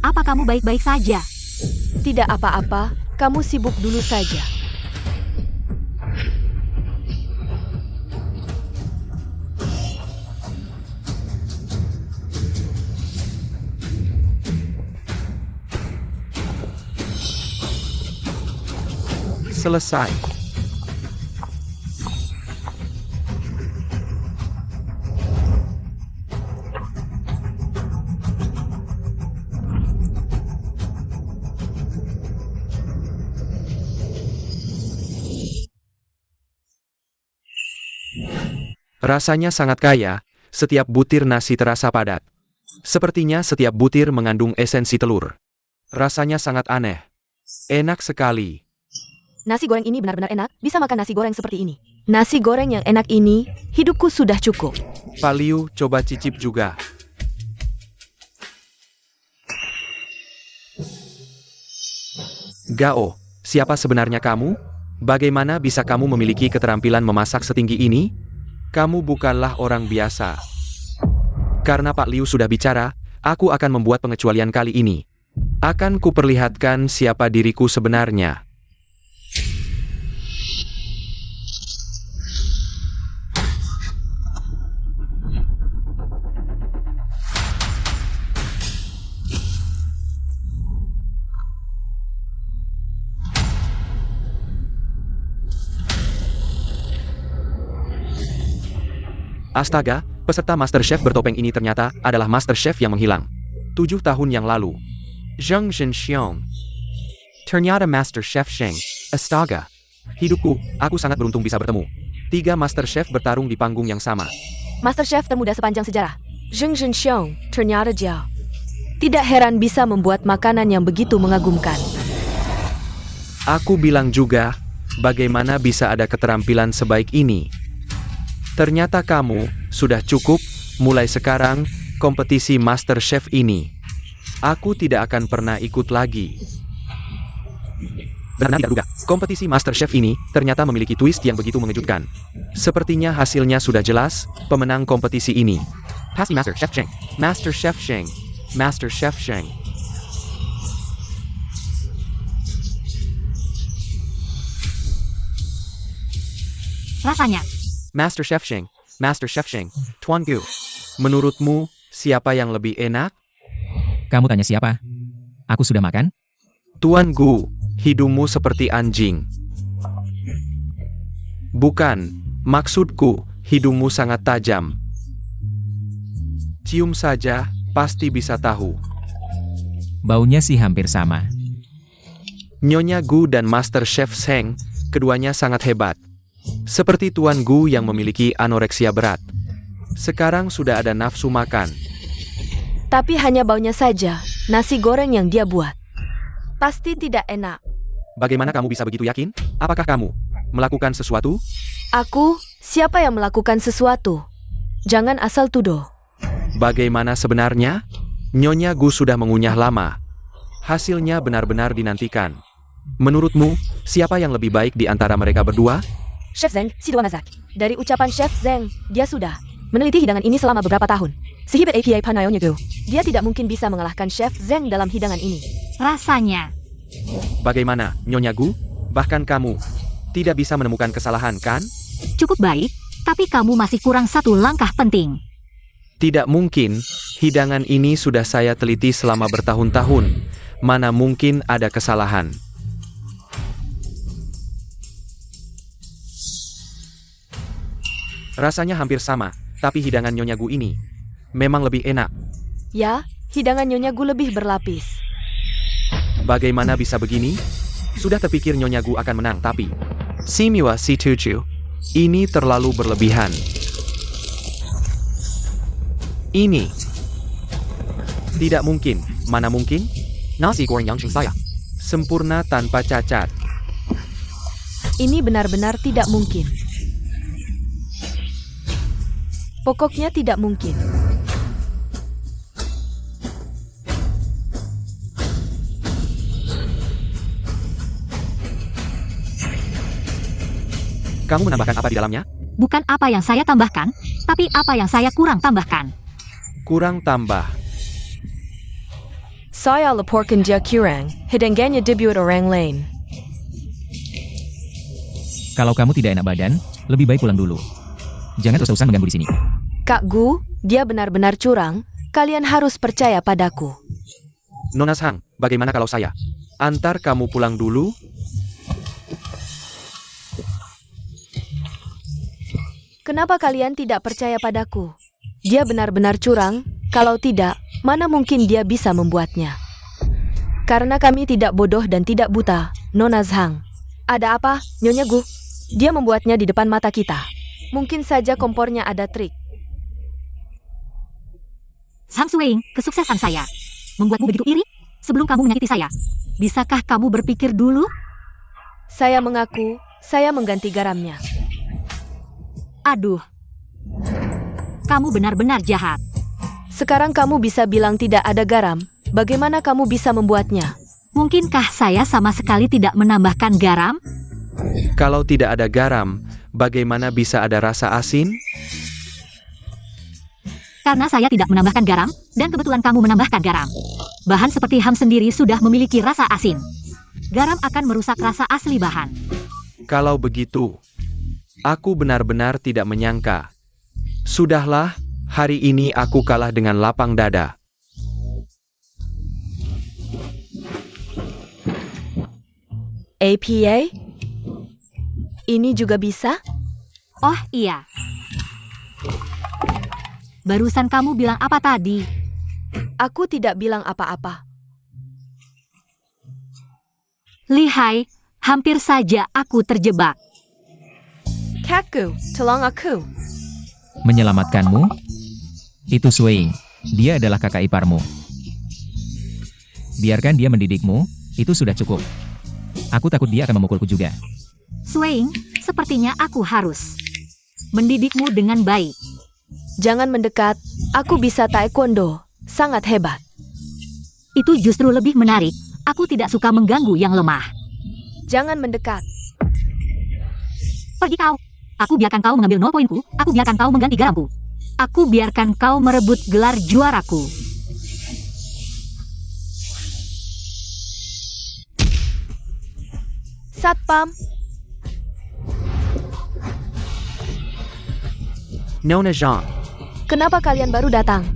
Apa kamu baik-baik saja? Tidak apa-apa, kamu sibuk dulu saja. Selesai. Rasanya sangat kaya, setiap butir nasi terasa padat. Sepertinya setiap butir mengandung esensi telur. Rasanya sangat aneh. Enak sekali. Nasi goreng ini benar-benar enak, bisa makan nasi goreng seperti ini. Nasi goreng yang enak ini, hidupku sudah cukup. Pak Liu, coba cicip juga. Gao, siapa sebenarnya kamu? Bagaimana bisa kamu memiliki keterampilan memasak setinggi ini? Kamu bukanlah orang biasa. Karena Pak Liu sudah bicara, aku akan membuat pengecualian kali ini. Akan kuperlihatkan siapa diriku sebenarnya. Astaga, peserta MasterChef bertopeng ini ternyata adalah MasterChef yang menghilang. 7 tahun yang lalu. Zheng Zhenxiong. Ternyata MasterChef Sheng. Astaga. Hidupku, aku sangat beruntung bisa bertemu. 3 MasterChef bertarung di panggung yang sama. MasterChef termuda sepanjang sejarah. Zheng Zhenxiong, ternyata dia. Tidak heran bisa membuat makanan yang begitu mengagumkan. Aku bilang juga, bagaimana bisa ada keterampilan sebaik ini? Ternyata kamu sudah cukup, mulai sekarang, kompetisi MasterChef ini. Aku tidak akan pernah ikut lagi. Benar tidak duga, kompetisi MasterChef ini ternyata memiliki twist yang begitu mengejutkan. Sepertinya hasilnya sudah jelas, pemenang kompetisi ini. Pasti MasterChef Sheng. MasterChef Sheng. MasterChef Sheng. Rasanya. MasterChef Sheng. MasterChef Sheng. Tuan Gu. Menurutmu, siapa yang lebih enak? Kamu tanya siapa? Aku sudah makan? Tuan Gu, hidungmu seperti anjing. Bukan, maksudku, hidungmu sangat tajam. Cium saja, pasti bisa tahu. Baunya sih hampir sama. Nyonya Gu dan MasterChef Sheng, keduanya sangat hebat. Seperti Tuan Gu yang memiliki anoreksia berat. Sekarang sudah ada nafsu makan. Tapi hanya baunya saja, nasi goreng yang dia buat. Pasti tidak enak. Bagaimana kamu bisa begitu yakin? Apakah kamu melakukan sesuatu? Aku, siapa yang melakukan sesuatu? Jangan asal tuduh. Bagaimana sebenarnya? Nyonya Gu sudah mengunyah lama. Hasilnya benar-benar dinantikan. Menurutmu, siapa yang lebih baik di antara mereka berdua? Chef Zheng, si dua mazak. Dari ucapan Chef Zheng, dia sudah meneliti hidangan ini selama beberapa tahun. Sehebat API Panayonnya Gu, dia tidak mungkin bisa mengalahkan Chef Zheng dalam hidangan ini. Rasanya. Bagaimana, Nyonya Gu? Bahkan kamu tidak bisa menemukan kesalahan, kan? Cukup baik, tapi kamu masih kurang satu langkah penting. Tidak mungkin, hidangan ini sudah saya teliti selama bertahun-tahun. Mana mungkin ada kesalahan? Rasanya hampir sama, tapi hidangan Nyonya Gu ini memang lebih enak. Ya, hidangan Nyonya Gu lebih berlapis. Bagaimana bisa begini? Sudah terpikir Nyonya Gu akan menang, tapi Simiwa si Tuju, ini terlalu berlebihan. Ini tidak mungkin. Mana mungkin? Nasi goreng yang saya sempurna tanpa cacat. Ini benar-benar tidak mungkin. Pokoknya tidak mungkin. Kamu menambahkan apa di dalamnya? Bukan apa yang saya tambahkan, tapi apa yang saya kurang tambahkan. Kurang tambah. Saya laporkan dia kurang, hidangannya dibuat orang lain. Kalau kamu tidak enak badan, lebih baik pulang dulu. Jangan terus-terusan mengganggu di sini. Kak Gu, dia benar-benar curang. Kalian harus percaya padaku. Nona Zhang, bagaimana kalau saya antar kamu pulang dulu? Kenapa kalian tidak percaya padaku? Dia benar-benar curang. Kalau tidak, mana mungkin dia bisa membuatnya? Karena kami tidak bodoh dan tidak buta, Nona Zhang. Ada apa, Nyonya Gu? Dia membuatnya di depan mata kita. Mungkin saja kompornya ada trik. Zhang Xueing, kesuksesan saya membuatmu begitu iri sebelum kamu menyakiti saya. Bisakah kamu berpikir dulu? Saya mengaku, saya mengganti garamnya. Aduh. Kamu benar-benar jahat. Sekarang kamu bisa bilang tidak ada garam. Bagaimana kamu bisa membuatnya? Mungkinkah saya sama sekali tidak menambahkan garam? Kalau tidak ada garam, bagaimana bisa ada rasa asin? Karena saya tidak menambahkan garam, dan kebetulan kamu menambahkan garam. Bahan seperti ham sendiri sudah memiliki rasa asin. Garam akan merusak rasa asli bahan. Kalau begitu, aku benar-benar tidak menyangka. Sudahlah, hari ini aku kalah dengan lapang dada. APA? Ini juga bisa? Oh iya. Barusan kamu bilang apa tadi? Aku tidak bilang apa-apa. Lihai, hampir saja aku terjebak. Kakku, tolong aku. Menyelamatkanmu? Itu Xueing. Dia adalah kakak iparmu. Biarkan dia mendidikmu, itu sudah cukup. Aku takut dia akan memukulku juga. Xueing, sepertinya aku harus mendidikmu dengan baik. Jangan mendekat, aku bisa taekwondo. Sangat hebat. Itu justru lebih menarik. Aku tidak suka mengganggu yang lemah. Jangan mendekat. Pergi kau. Aku biarkan kau mengambil 0 poinku. Aku biarkan kau mengganti garamku. Aku biarkan kau merebut gelar juaraku. Satpam, Nona Zhang. kenapa kalian baru datang?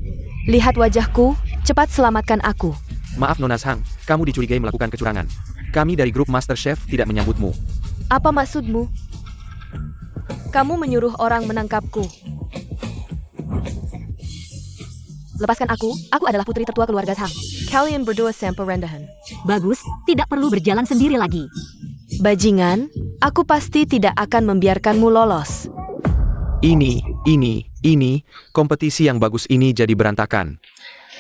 Lihat wajahku, cepat selamatkan aku. Maaf Nona Zhang, kamu dicurigai melakukan kecurangan. Kami dari grup Master Chef tidak menyambutmu. Apa maksudmu? Kamu menyuruh orang menangkapku. Lepaskan aku adalah putri tertua keluarga Zhang. Kalian berdua sampai rendahan. Bagus, tidak perlu berjalan sendiri lagi. Bajingan, aku pasti tidak akan membiarkanmu lolos. Ini, kompetisi yang bagus ini jadi berantakan.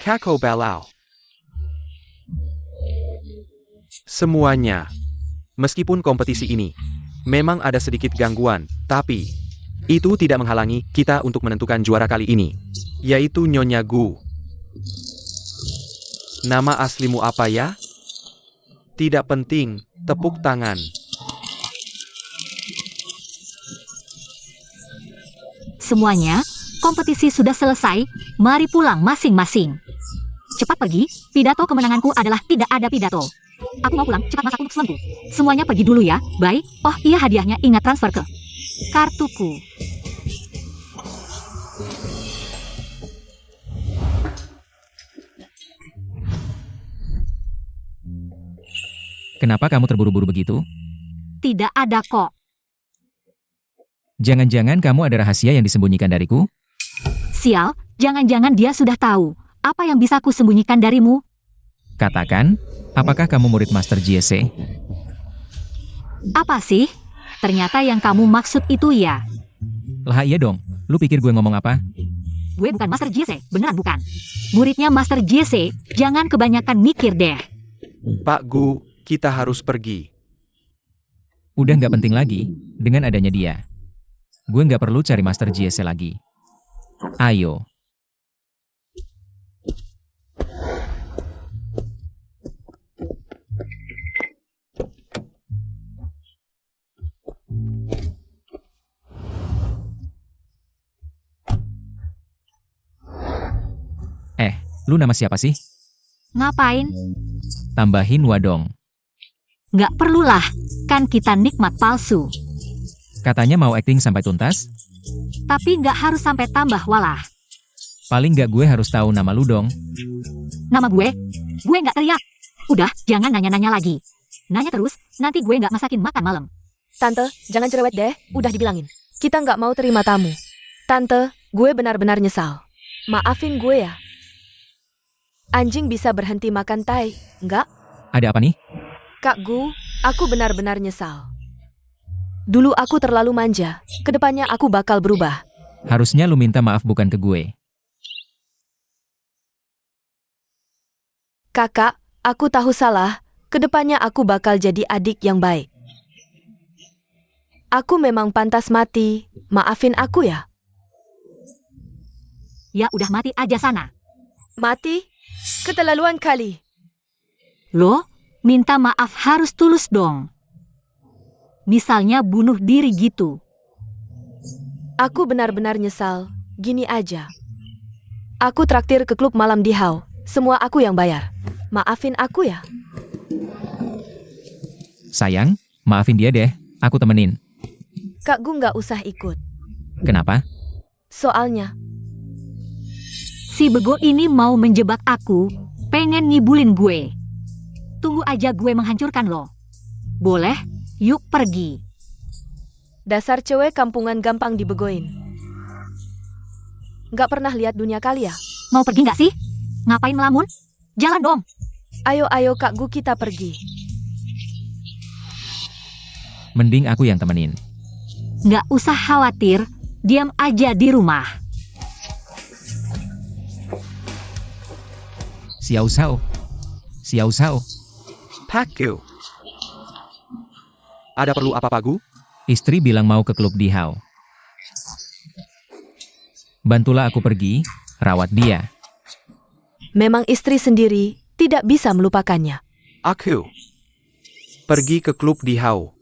Kako Balau. Semuanya. Meskipun kompetisi ini memang ada sedikit gangguan, tapi itu tidak menghalangi kita untuk menentukan juara kali ini, yaitu Nyonya Gu. Nama aslimu apa ya? Tidak penting, tepuk tangan. Semuanya, kompetisi sudah selesai. Mari pulang masing-masing. Cepat pergi, pidato kemenanganku adalah tidak ada pidato. Aku mau pulang, cepat masak untuk suamiku. Semuanya pergi dulu ya, bye. Oh iya hadiahnya, ingat transfer ke kartuku. Kenapa kamu terburu-buru begitu? Tidak ada kok. Jangan-jangan kamu ada rahasia yang disembunyikan dariku? Sial, jangan-jangan dia sudah tahu. Apa yang bisa aku sembunyikan darimu? Katakan, apakah kamu murid Master JC? Apa sih? Ternyata yang kamu maksud itu ya. Lah iya dong, lu pikir gue ngomong apa? Gue bukan Master JC, beneran bukan. Muridnya Master JC, jangan kebanyakan mikir deh. Pak Gu, kita harus pergi. Udah nggak penting lagi, dengan adanya dia. Gue nggak perlu cari Master JC lagi. Ayo. Lu nama siapa sih? Ngapain? Tambahin wadong. Nggak perlulah, kan kita nikmat palsu. Katanya mau acting sampai tuntas? Tapi nggak harus sampai tambah walah. Paling nggak gue harus tahu nama lu dong. Nama gue nggak teriak. Udah, jangan nanya-nanya lagi. Nanya terus, nanti gue nggak masakin makan malam. Tante, jangan cerewet deh, udah dibilangin. Kita nggak mau terima tamu. Tante, gue benar-benar nyesal. Maafin gue ya. Anjing bisa berhenti makan tai, enggak? Ada apa nih? Kak Gu, aku benar-benar nyesal. Dulu aku terlalu manja, kedepannya aku bakal berubah. Harusnya lu minta maaf bukan ke gue. Kakak, aku tahu salah, kedepannya aku bakal jadi adik yang baik. Aku memang pantas mati, maafin aku ya. Ya udah mati aja sana. Mati? Keterlaluan kali. Loh, minta maaf harus tulus dong. Misalnya bunuh diri gitu. Aku benar-benar nyesal, gini aja. Aku traktir ke klub malam di Hao, semua aku yang bayar. Maafin aku ya. Sayang, maafin dia deh, aku temenin. Kak Gu nggak usah ikut. Kenapa? Soalnya, Si bego ini mau menjebak aku, pengen ngibulin gue. Tunggu aja gue menghancurkan lo. Boleh? Yuk pergi. dasar cewek kampungan gampang dibegoin. Nggak pernah lihat dunia kali ya? Mau pergi nggak sih? Ngapain melamun? Jalan dong. Ayo Kak Gu kita pergi. Mending aku yang temenin. Nggak usah khawatir, diam aja di rumah. Xiao Shao. Xiao Shao. Pak Gu. Ada perlu apa Pak Gu? Istri bilang mau ke klub di Hao. Bantulah aku pergi, rawat dia. Memang istri sendiri tidak bisa melupakannya. Aku pergi ke klub di Hao.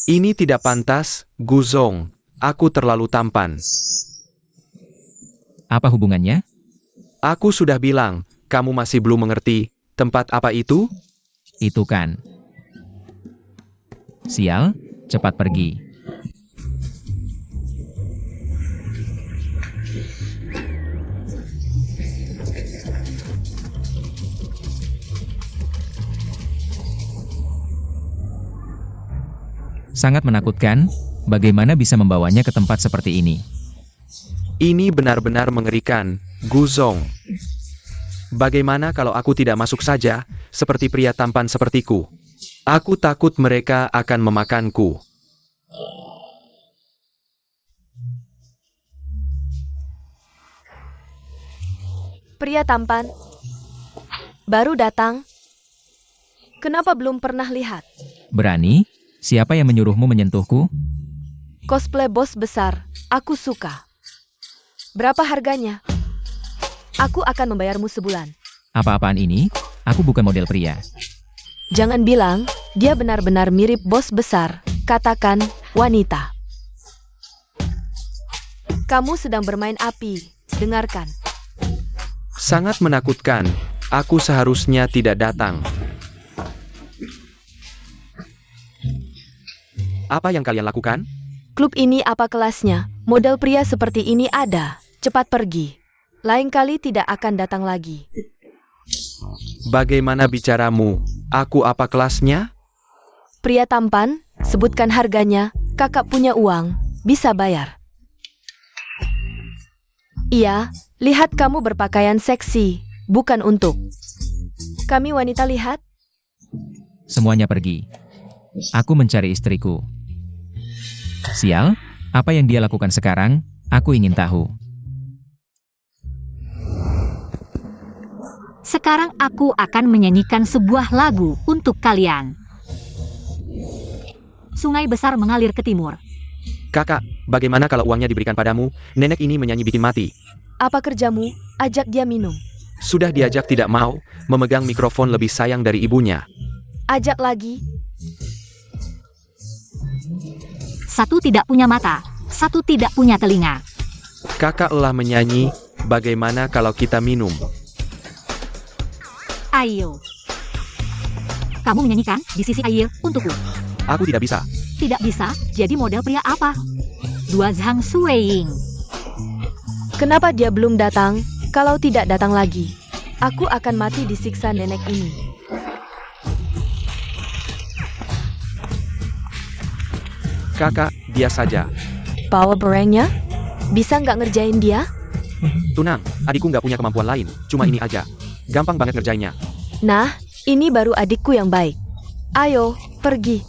Ini tidak pantas, Guzong. Aku terlalu tampan. Apa hubungannya? Aku sudah bilang, kamu masih belum mengerti. Tempat apa itu? Itu kan. Sial, cepat pergi. Sangat menakutkan, bagaimana bisa membawanya ke tempat seperti ini. Ini benar-benar mengerikan, Guzong. Bagaimana kalau aku tidak masuk saja, seperti pria tampan sepertiku? Aku takut mereka akan memakanku. Pria tampan. Baru datang. Kenapa belum pernah lihat? Berani? Siapa yang menyuruhmu menyentuhku? Cosplay bos besar. Aku suka. Berapa harganya? Aku akan membayarmu sebulan. Apa-apaan ini? Aku bukan model pria. Jangan bilang, dia benar-benar mirip bos besar. Katakan, wanita. Kamu sedang bermain api. Dengarkan. Sangat menakutkan. Aku seharusnya tidak datang. Apa yang kalian lakukan? Klub ini apa kelasnya? Model pria seperti ini ada. Cepat pergi. Lain kali tidak akan datang lagi. Bagaimana bicaramu? Aku apa kelasnya? Pria tampan, sebutkan harganya. Kakak punya uang, bisa bayar. Iya, lihat kamu berpakaian seksi, bukan untuk kami wanita lihat. Semuanya pergi. Aku mencari istriku. Sial, apa yang dia lakukan sekarang? Aku ingin tahu. Sekarang aku akan menyanyikan sebuah lagu untuk kalian. sungai besar mengalir ke timur. Kakak, bagaimana kalau uangnya diberikan padamu? Nenek ini menyanyi bikin mati. Apa kerjamu? Ajak dia minum. Sudah diajak tidak mau, memegang mikrofon lebih sayang dari ibunya. Ajak lagi. Satu tidak punya mata, satu tidak punya telinga. Kakak lelah menyanyi, bagaimana kalau kita minum? Ayo. Kamu menyanyikan di sisi air untukku. Aku tidak bisa. Tidak bisa, jadi model pria apa? Dua Zhang Suiying. Kenapa dia belum datang? Kalau tidak datang lagi, aku akan mati disiksa nenek ini. Kakak, dia saja. Bawa barangnya? Bisa nggak ngerjain dia? Tunang, adikku nggak punya kemampuan lain, cuma ini aja. Gampang banget ngerjainnya. Nah, ini baru adikku yang baik. Ayo, pergi.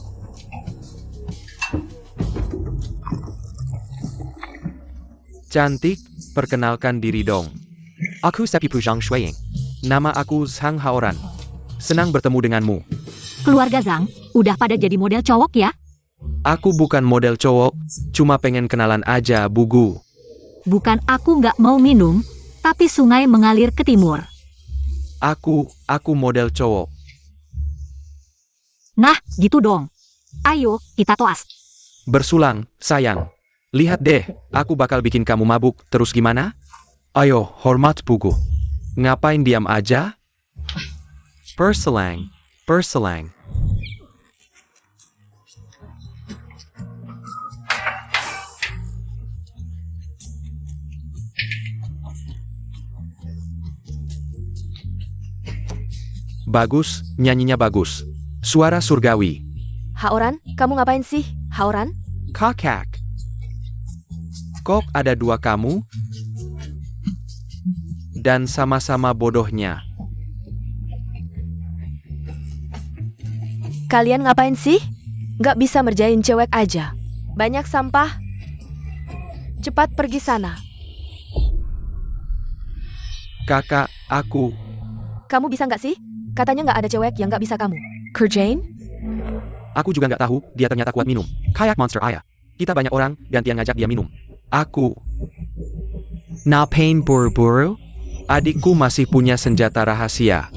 Cantik, perkenalkan diri dong. Aku Sepipu Zhang Shuiying. Nama aku Zhang Haoran. Senang bertemu denganmu. Keluarga Zhang, udah pada jadi model cowok ya? Aku bukan model cowok, cuma pengen kenalan aja, Bugu. Bukan aku nggak mau minum, tapi sungai mengalir ke timur. Aku model cowok. Nah, gitu dong. Ayo, kita toas. Bersulang, sayang. Lihat deh, aku bakal bikin kamu mabuk, terus gimana? Ayo, hormat Bugu. Ngapain diam aja? Perselang, perselang. Bagus, nyanyinya bagus. Suara surgawi. Haoran, kamu ngapain sih? Haoran? Kakak. Kok ada dua kamu? Dan sama-sama bodohnya. Kalian ngapain sih? Nggak bisa merjain cewek aja. Banyak sampah. Cepat pergi sana. Kakak, aku. Kamu bisa nggak sih? Katanya nggak ada cewek yang nggak bisa kamu. Kerjain? Aku juga nggak tahu, dia ternyata kuat minum. Kayak monster ayah. Kita banyak orang, gantian ngajak dia minum. Aku. Napain buru-buru? Adikku masih punya senjata rahasia.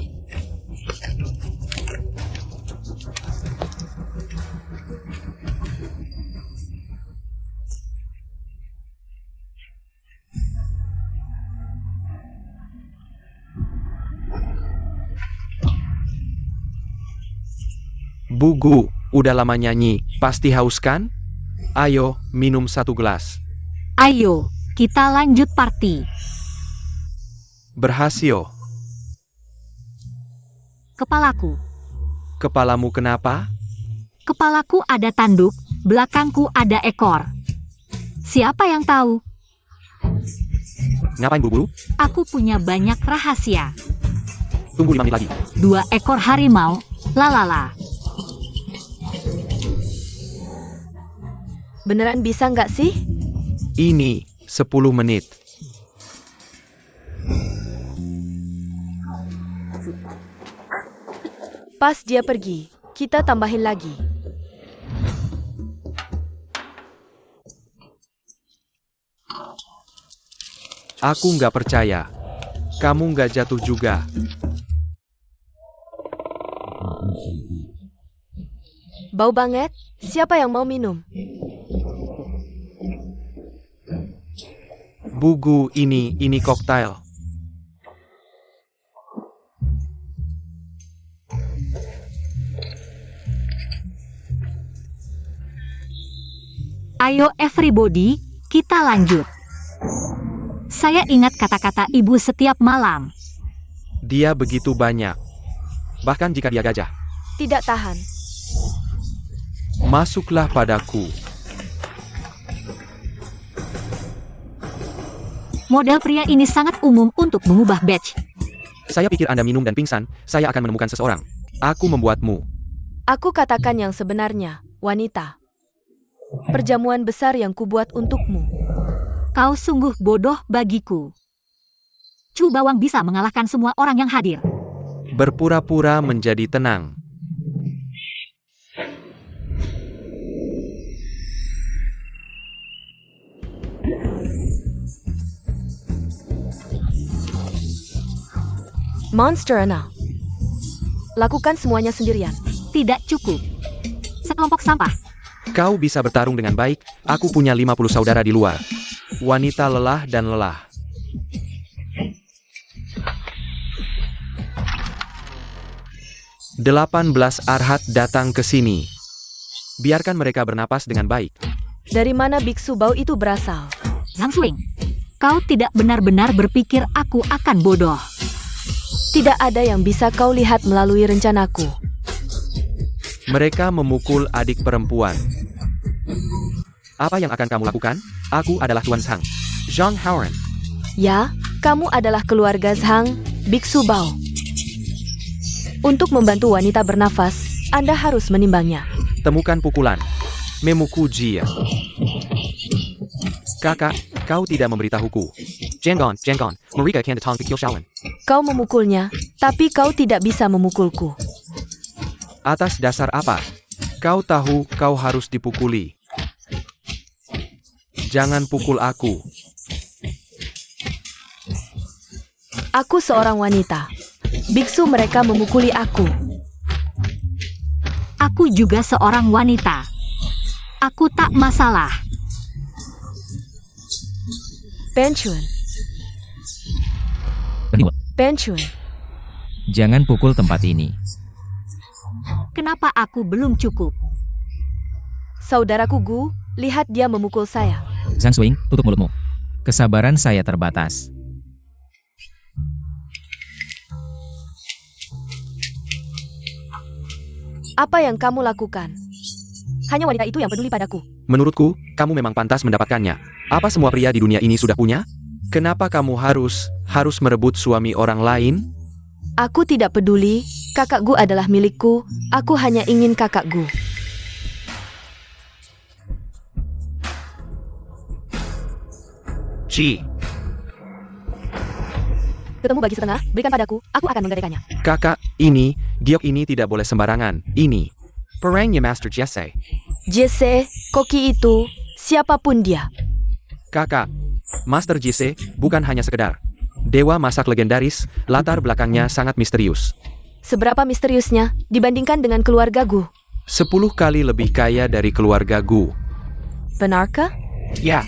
Bugu, udah lama nyanyi, pasti haus kan? Ayo, minum satu gelas. Ayo, kita lanjut party. Berhasil. Kepalaku. Kepalamu kenapa? Kepalaku ada tanduk, belakangku ada ekor. Siapa yang tahu? Ngapain buru-buru? Aku punya banyak rahasia. Tunggu 5 menit lagi. 2 ekor harimau, lalala. Beneran bisa nggak sih? Ini, 10 menit. Pas dia pergi, kita tambahin lagi. Aku nggak percaya. Kamu nggak jatuh juga. Bau banget. Siapa yang mau minum? Bugu, ini koktail. Ayo everybody, kita lanjut. Saya ingat kata-kata ibu setiap malam. Dia begitu banyak. Bahkan jika dia gajah. Tidak tahan. Masuklah padaku. Model pria ini sangat umum untuk mengubah badge. Saya pikir Anda minum dan pingsan, saya akan menemukan seseorang. Aku membuatmu. Aku katakan yang sebenarnya, wanita. Perjamuan besar yang kubuat untukmu. Kau sungguh bodoh bagiku. Chu Bawang bisa mengalahkan semua orang yang hadir. Berpura-pura menjadi tenang. Monster Ana. Lakukan semuanya sendirian. Tidak cukup. Sekelompok sampah. Kau bisa bertarung dengan baik, aku punya 50 saudara di luar. Wanita lelah dan lelah. Delapan belas Arhat datang ke sini. Biarkan mereka bernapas dengan baik. Dari mana biksu bau itu berasal? Zhang Xuing, kau tidak benar-benar berpikir aku akan bodoh. Tidak ada yang bisa kau lihat melalui rencanaku. Mereka memukul adik perempuan. Apa yang akan kamu lakukan? Aku adalah Tuan Zhang. Zhang Haoran. Ya, kamu adalah keluarga Zhang, biksu bau. Untuk membantu wanita bernafas, Anda harus menimbangnya. Temukan pukulan. Memuku Jia. Kakak, kau tidak memberitahuku. Jangon, mereka akan datang ke Kilshawan. Kau memukulnya, tapi kau tidak bisa memukulku. Atas dasar apa? Kau tahu kau harus dipukuli. Jangan pukul aku. Aku seorang wanita. Biksu mereka memukuli aku. Aku juga seorang wanita. Aku tak masalah. Penchun. Berhenti. Penchun. Jangan pukul tempat ini. Kenapa aku belum cukup? Saudaraku Gu, lihat dia memukul saya. Zhang Xuing, tutup mulutmu. Kesabaran saya terbatas. Apa yang kamu lakukan? Hanya wanita itu yang peduli padaku. Menurutku, kamu memang pantas mendapatkannya. Apa semua pria di dunia ini sudah punya? Kenapa kamu harus merebut suami orang lain? Aku tidak peduli, kakak Gu adalah milikku. Aku hanya ingin kakak Gu. Ci, Ketemu bagi setengah, berikan padaku, aku akan menggadaikannya. kakak, giok ini tidak boleh sembarangan. Ini. Perangnya Master Jesse. Jesse, koki itu, siapapun dia. Kakak, Master Jesse bukan hanya sekedar dewa masak legendaris, latar belakangnya sangat misterius. Seberapa misteriusnya dibandingkan dengan keluarga Gu? 10 kali lebih kaya dari keluarga Gu. Benarkah? Ya,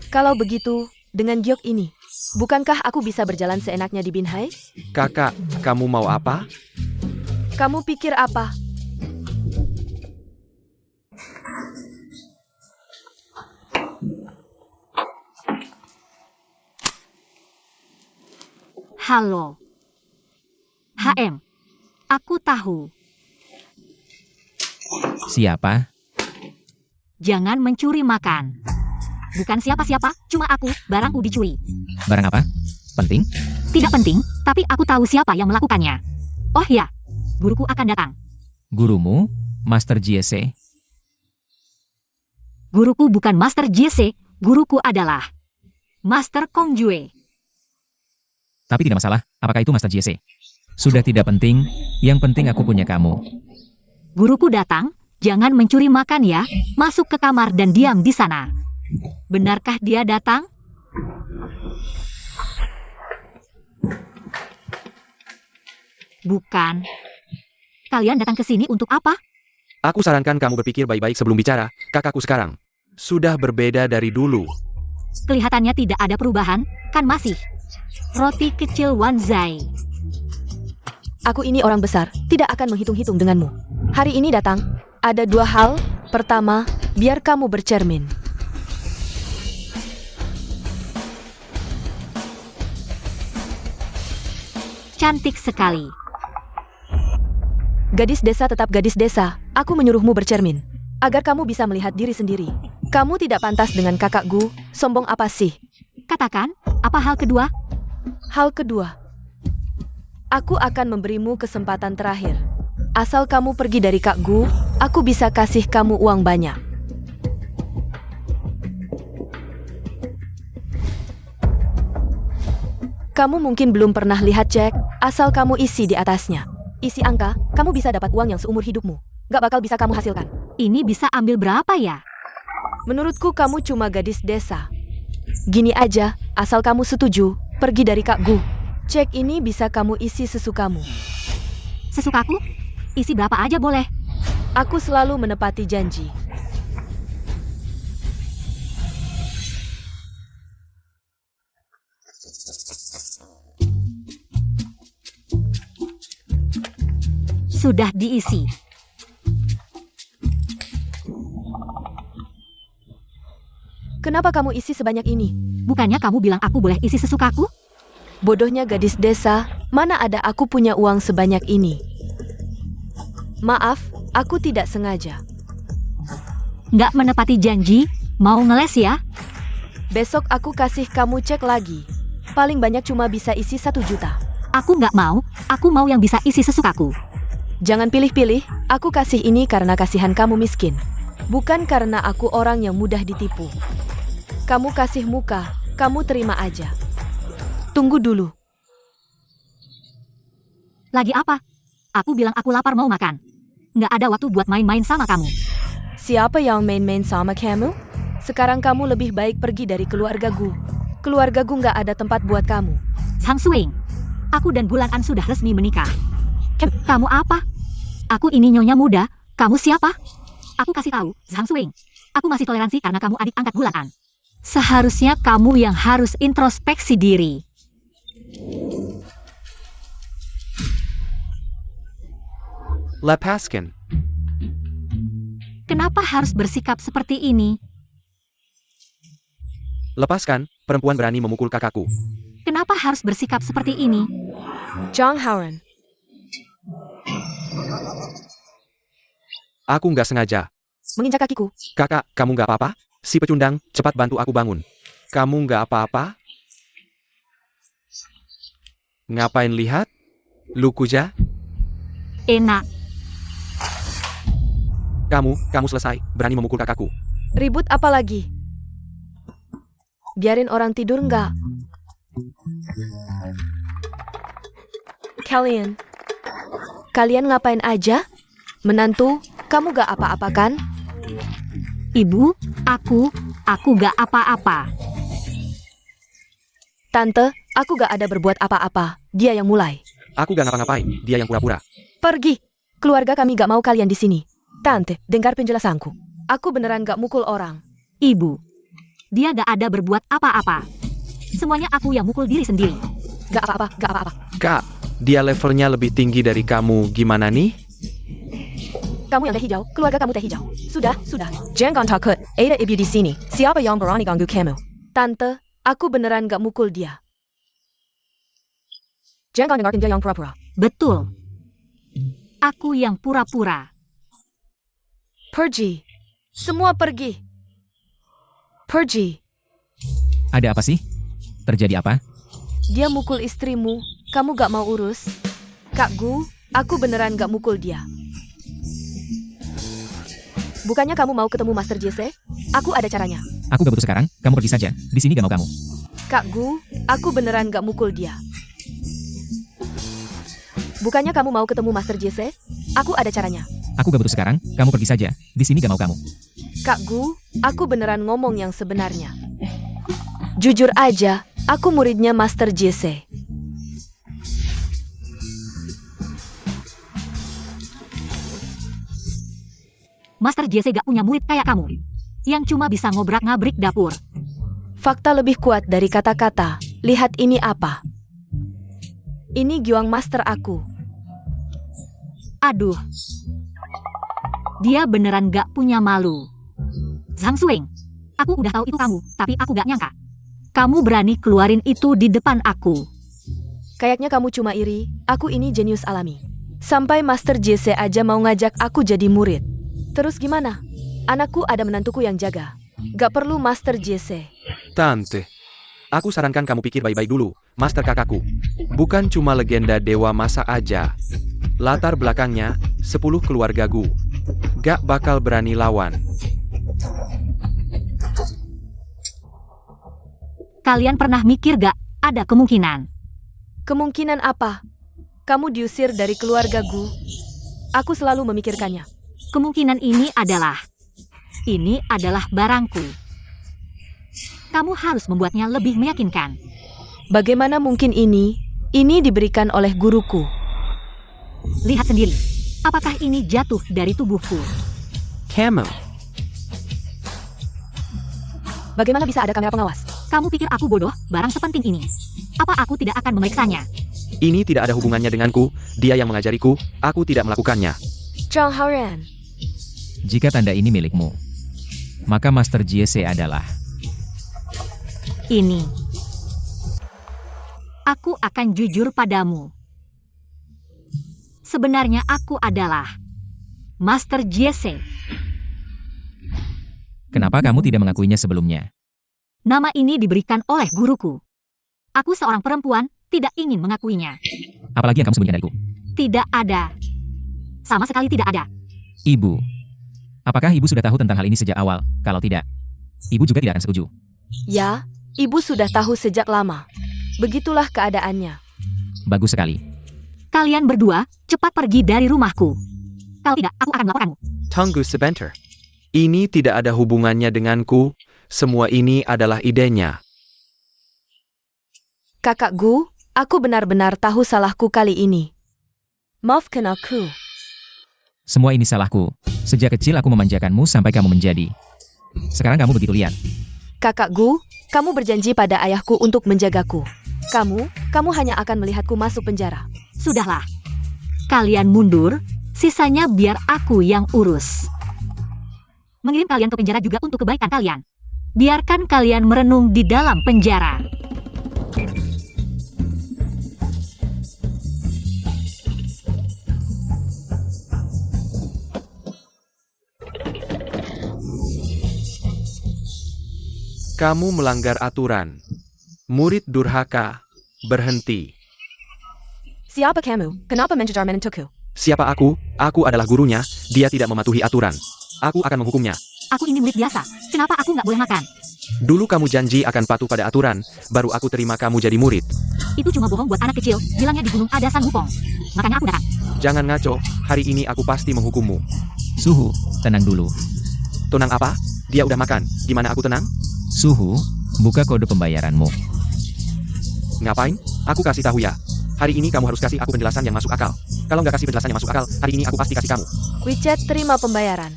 Kalau begitu, dengan giok ini, bukankah aku bisa berjalan seenaknya di Binhai? kakak, kamu mau apa? Kamu pikir apa? Halo. HM. Aku tahu. Siapa? Jangan mencuri makan. Bukan siapa-siapa, cuma aku, barangku dicuri. Barang apa? Penting? Tidak penting, tapi aku tahu siapa yang melakukannya. Oh ya, guruku akan datang. Gurumu? Master Jesse? Guruku bukan Master Jesse, guruku adalah Master Kong Jue. Tapi tidak masalah, apakah itu Master Jesse? Sudah tidak penting, yang penting aku punya kamu. Guruku datang, jangan mencuri makan ya. Masuk ke kamar dan diam di sana. Benarkah dia datang? Bukan. Kalian datang ke sini untuk apa? Aku sarankan kamu berpikir baik-baik sebelum bicara, kakakku sekarang. Sudah berbeda dari dulu. Kelihatannya tidak ada perubahan, kan masih. Roti kecil Wanzai. Aku ini orang besar, tidak akan menghitung-hitung denganmu. Hari ini datang, ada 2 hal. Pertama, biar kamu bercermin. Cantik sekali. Gadis desa tetap gadis desa, aku menyuruhmu bercermin. Agar kamu bisa melihat diri sendiri. Kamu tidak pantas dengan kakak Gu, sombong apa sih? Katakan, apa hal kedua? Hal kedua, aku akan memberimu kesempatan terakhir. Asal kamu pergi dari Kak Gu, aku bisa kasih kamu uang banyak. Kamu mungkin belum pernah lihat cek, asal kamu isi di atasnya. Isi angka, kamu bisa dapat uang yang seumur hidupmu. Gak bakal bisa kamu hasilkan. Ini bisa ambil berapa ya? Menurutku kamu cuma gadis desa. Gini aja, asal kamu setuju, pergi dari Kak Gu. Cek ini bisa kamu isi sesukamu. Sesukaku? Isi berapa aja boleh. Aku selalu menepati janji. Sudah diisi. Kenapa kamu isi sebanyak ini? Bukannya kamu bilang aku boleh isi sesukaku? Bodohnya gadis desa, mana ada aku punya uang sebanyak ini? Maaf, aku tidak sengaja. Nggak menepati janji, mau ngeles ya? Besok aku kasih kamu cek lagi. Paling banyak cuma bisa isi 1 juta. Aku nggak mau, aku mau yang bisa isi sesukaku. Jangan pilih-pilih, aku kasih ini karena kasihan kamu miskin. Bukan karena aku orang yang mudah ditipu. Kamu kasih muka, kamu terima aja. Tunggu dulu. Lagi apa? Aku bilang aku lapar mau makan. Nggak ada waktu buat main-main sama kamu. Siapa yang main-main sama kamu? Sekarang kamu lebih baik pergi dari keluargaku. Keluargaku nggak ada tempat buat kamu. Sang Suing, aku dan Bulan An sudah resmi menikah. Kamu apa? Aku ini nyonya muda, kamu siapa? Aku kasih tahu, Sang Suing. Aku masih toleransi karena kamu adik angkat Bulan An. Seharusnya kamu yang harus introspeksi diri. Lepaskan. Kenapa harus bersikap seperti ini? Lepaskan, perempuan berani memukul kakakku. Kenapa harus bersikap seperti ini? Zhang Haoran. Aku nggak sengaja. Menginjak kakiku. Kakak, kamu nggak apa-apa? Si pecundang, cepat bantu aku bangun. Kamu nggak apa-apa? Ngapain lihat? Lukuja? Enak. Kamu selesai, berani memukul kakakku. Ribut apa lagi? Biarin orang tidur nggak? Kalian ngapain aja? Menantu, kamu gak apa-apa kan? Ibu, aku gak apa-apa. Tante, aku gak ada berbuat apa-apa. Dia yang mulai. Aku gak ngapa-ngapain, dia yang pura-pura. Pergi. Keluarga kami gak mau kalian di sini. Tante, dengar penjelasanku. Aku beneran gak mukul orang. Ibu, dia gak ada berbuat apa-apa. Semuanya aku yang mukul diri sendiri. Gak apa-apa, gak apa-apa. Kak, dia levelnya lebih tinggi dari kamu, gimana nih? Kamu yang teh hijau, keluarga kamu teh hijau. Sudah. Jangan takut, ada ibu di sini. Siapa yang berani ganggu kamu? Tante, aku beneran gak mukul dia. Jangan dengarkan dia yang pura-pura. Betul. Aku yang pura-pura. Pergi. Semua pergi. Pergi. Ada apa sih? Terjadi apa? Dia mukul istrimu, kamu gak mau urus? Kak Gu, aku beneran gak mukul dia. Bukannya kamu mau ketemu Master JC? Aku ada caranya. Aku gak butuh sekarang, kamu pergi saja. Di sini gak mau kamu. Kak Gu, aku beneran gak mukul dia. Bukannya kamu mau ketemu Master JC? Aku ada caranya. Aku gak butuh sekarang, kamu pergi saja. Di sini gak mau kamu. Kak Gu, aku beneran ngomong yang sebenarnya. Jujur aja, aku muridnya Master JC. Master JC gak punya murid kayak kamu. Yang cuma bisa ngobrak-ngabrik dapur. Fakta lebih kuat dari kata-kata. Lihat ini apa? Ini Gyuang Master aku. Aduh. Dia beneran gak punya malu. Zhang Suing, aku udah tahu itu kamu, tapi aku gak nyangka. Kamu berani keluarin itu di depan aku. Kayaknya kamu cuma iri, aku ini jenius alami. Sampai Master JC aja mau ngajak aku jadi murid. Terus gimana? Anakku ada menantuku yang jaga. Gak perlu Master JC. Tante, aku sarankan kamu pikir baik-baik dulu, Master kakakku. Bukan cuma legenda dewa masa aja. Latar belakangnya, 10 keluarga Gu. Gak bakal berani lawan. Kalian pernah mikir gak ada kemungkinan? Kemungkinan apa? Kamu diusir dari keluarga Gu. Aku selalu memikirkannya. Kemungkinan ini adalah barangku. Kamu harus membuatnya lebih meyakinkan. Bagaimana mungkin ini? Ini diberikan oleh guruku. Lihat sendiri. Apakah ini jatuh dari tubuhku? Kamu. Bagaimana bisa ada kamera pengawas? Kamu pikir aku bodoh, barang sepenting ini? Apa aku tidak akan memeriksanya? Ini tidak ada hubungannya denganku, dia yang mengajariku, aku tidak melakukannya. Zhang Haoran. Jika tanda ini milikmu, maka Master Jesse adalah... Ini. Aku akan jujur padamu. Sebenarnya aku adalah Master Jesse. Kenapa kamu tidak mengakuinya sebelumnya? Nama ini diberikan oleh guruku. Aku seorang perempuan, tidak ingin mengakuinya. Apalagi yang kamu sembunyikan dariku? Tidak ada. Sama sekali tidak ada. Ibu. Apakah ibu sudah tahu tentang hal ini sejak awal? Kalau tidak, ibu juga tidak akan setuju. Ya, ibu sudah tahu sejak lama. Begitulah keadaannya. Bagus sekali. Kalian berdua, cepat pergi dari rumahku. Kalau tidak, aku akan melaporkanmu. Tunggu sebentar. Ini tidak ada hubungannya denganku, semua ini adalah idenya. Kakak Gu, aku benar-benar tahu salahku kali ini. Maafkan aku. Semua ini salahku. Sejak kecil aku memanjakanmu sampai kamu menjadi. Sekarang kamu begitu liar. Kakak Gu, kamu berjanji pada ayahku untuk menjagaku. Kamu hanya akan melihatku masuk penjara. Sudahlah. Kalian mundur, sisanya biar aku yang urus. Mengirim kalian ke penjara juga untuk kebaikan kalian. Biarkan kalian merenung di dalam penjara. Kamu melanggar aturan. Murid durhaka, berhenti. Siapa kamu? Kenapa mencecar menentuku? Siapa aku? Aku adalah gurunya, dia tidak mematuhi aturan. Aku akan menghukumnya. Aku ini murid biasa. Kenapa aku nggak boleh makan? Dulu kamu janji akan patuh pada aturan, baru aku terima kamu jadi murid. Itu cuma bohong buat anak kecil. Bilangnya di gunung ada San Wukong. Makanya aku datang. Jangan ngaco, hari ini aku pasti menghukummu. Suhu, tenang dulu. Tenang apa? Dia udah makan, gimana aku tenang? Suhu, buka kode pembayaranmu. Ngapain? Aku kasih tahu ya. Hari ini kamu harus kasih aku penjelasan yang masuk akal. Kalau nggak kasih penjelasan yang masuk akal, hari ini aku pasti kasih kamu. WeChat terima pembayaran.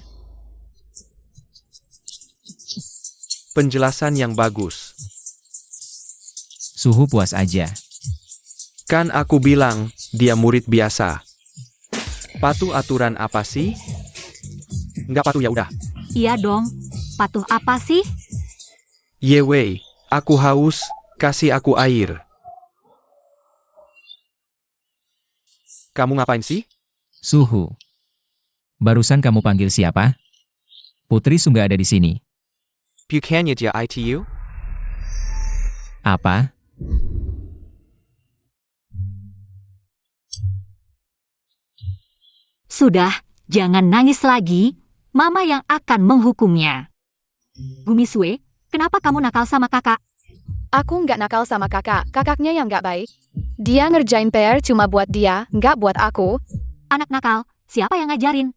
Penjelasan yang bagus. Suhu puas aja. Kan aku bilang, dia murid biasa. Patuh aturan apa sih? Nggak patuh ya udah. Iya dong. Patuh apa sih? Yewei, aku haus, kasih aku air. Kamu ngapain sih? Suhu. Barusan kamu panggil siapa? Putri Sungga ada di sini. Bukannya dia ITU? Apa? Sudah, jangan nangis lagi. Mama yang akan menghukumnya. Gumisue, kenapa kamu nakal sama kakak? Aku nggak nakal sama kakak, kakaknya yang nggak baik. Dia ngerjain PR cuma buat dia, nggak buat aku. Anak nakal, siapa yang ngajarin?